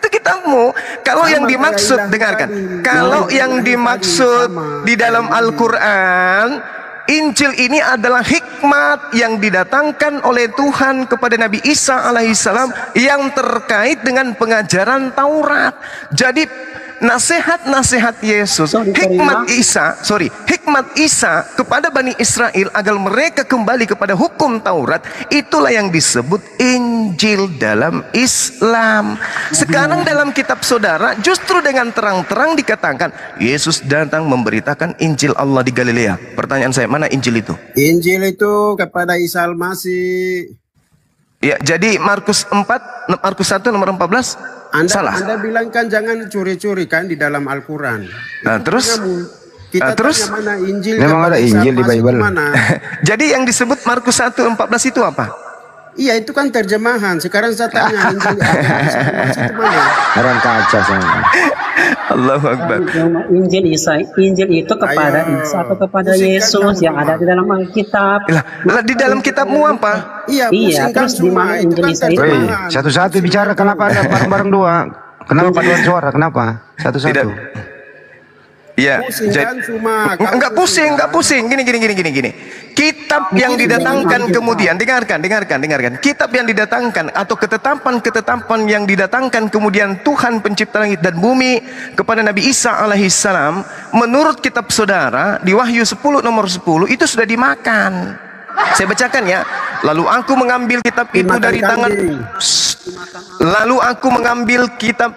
Speaker 5: kitabmu. Kalau yang dimaksud, dengarkan. Kalau yang dimaksud di dalam Al-Quran, Injil ini adalah hikmat yang didatangkan oleh Tuhan kepada Nabi Isa alaihissalam yang terkait dengan pengajaran Taurat. Jadi nasihat-nasihat Yesus, hikmat Isa kepada Bani Israel agar mereka kembali kepada hukum Taurat, itulah yang disebut Injil dalam Islam. Sekarang dalam kitab saudara justru dengan terang-terang dikatakan Yesus datang memberitakan Injil Allah di Galilea. Pertanyaan saya, mana Injil itu?
Speaker 13: Injil itu kepada Isa Al-Masih.
Speaker 5: Ya, jadi Markus 1 nomor 14 salah.
Speaker 13: Anda bilang kan jangan curi-curi kan di dalam Al-Quran.
Speaker 5: Nah, terus
Speaker 13: mana Injil?
Speaker 10: Memang ada Injil di Bible.
Speaker 5: Jadi yang disebut Markus 1:14 itu apa?
Speaker 13: Iya itu kan terjemahan. Sekarang saya tanya Injil itu mana?
Speaker 10: Orang kaca sama.
Speaker 5: Allahu Akbar.
Speaker 11: Injil itu kepada Isa atau kepada Yesus yang ada di dalam Alkitab.
Speaker 5: Lah di dalam kitabmu apa?
Speaker 13: Iya,
Speaker 11: terus di mana Injil Isa itu?
Speaker 10: Satu-satu bicara, kenapa ada bareng-bareng dua? Kenapa paduan suara? Kenapa? Satu-satu.
Speaker 5: Ya, enggak pusing. Gini. Kitab yang didatangkan kemudian, dengarkan. Kitab yang didatangkan atau ketetapan yang didatangkan kemudian Tuhan pencipta langit dan bumi kepada Nabi Isa alaihissalam, menurut kitab saudara di Wahyu 10 nomor 10 itu sudah dimakan. Saya bacakan ya. Lalu aku mengambil kitab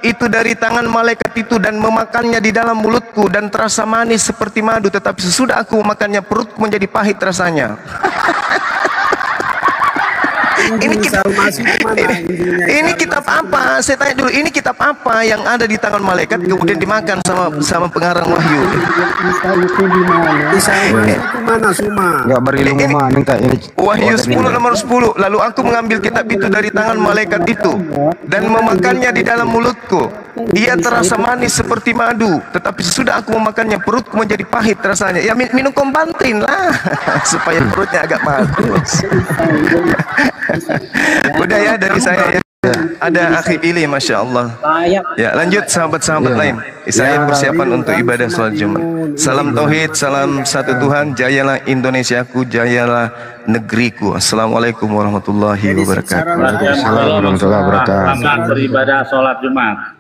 Speaker 5: itu dari tangan malaikat itu dan memakannya di dalam mulutku dan terasa manis seperti madu, tetapi sesudah aku memakannya perutku menjadi pahit rasanya. Ini kitab apa? Saya tanya dulu, ini kitab apa yang ada di tangan malaikat kemudian dimakan sama pengarang Wahyu?
Speaker 10: Enggak berilmu mana ini.
Speaker 5: Wahyu 10 nomor 10. Lalu aku mengambil kitab itu dari tangan malaikat itu dan memakannya di dalam mulutku. Ia terasa manis seperti madu, tetapi sesudah aku memakannya perutku menjadi pahit rasanya. Ya minum kombantin lah supaya perutnya agak bagus. Udah ya dari saya ya. Ada akhi pilih, masya Allah. Ya lanjut sahabat-sahabat lain. Saya persiapan untuk ibadah sholat Jumat. Salam tauhid, salam satu Tuhan. Jayalah Indonesiaku, jayalah negeriku. Assalamualaikum warahmatullahi wabarakatuh.
Speaker 10: Waalaikumsalam warahmatullahi wabarakatuh.
Speaker 14: Selamat beribadah sholat Jumat.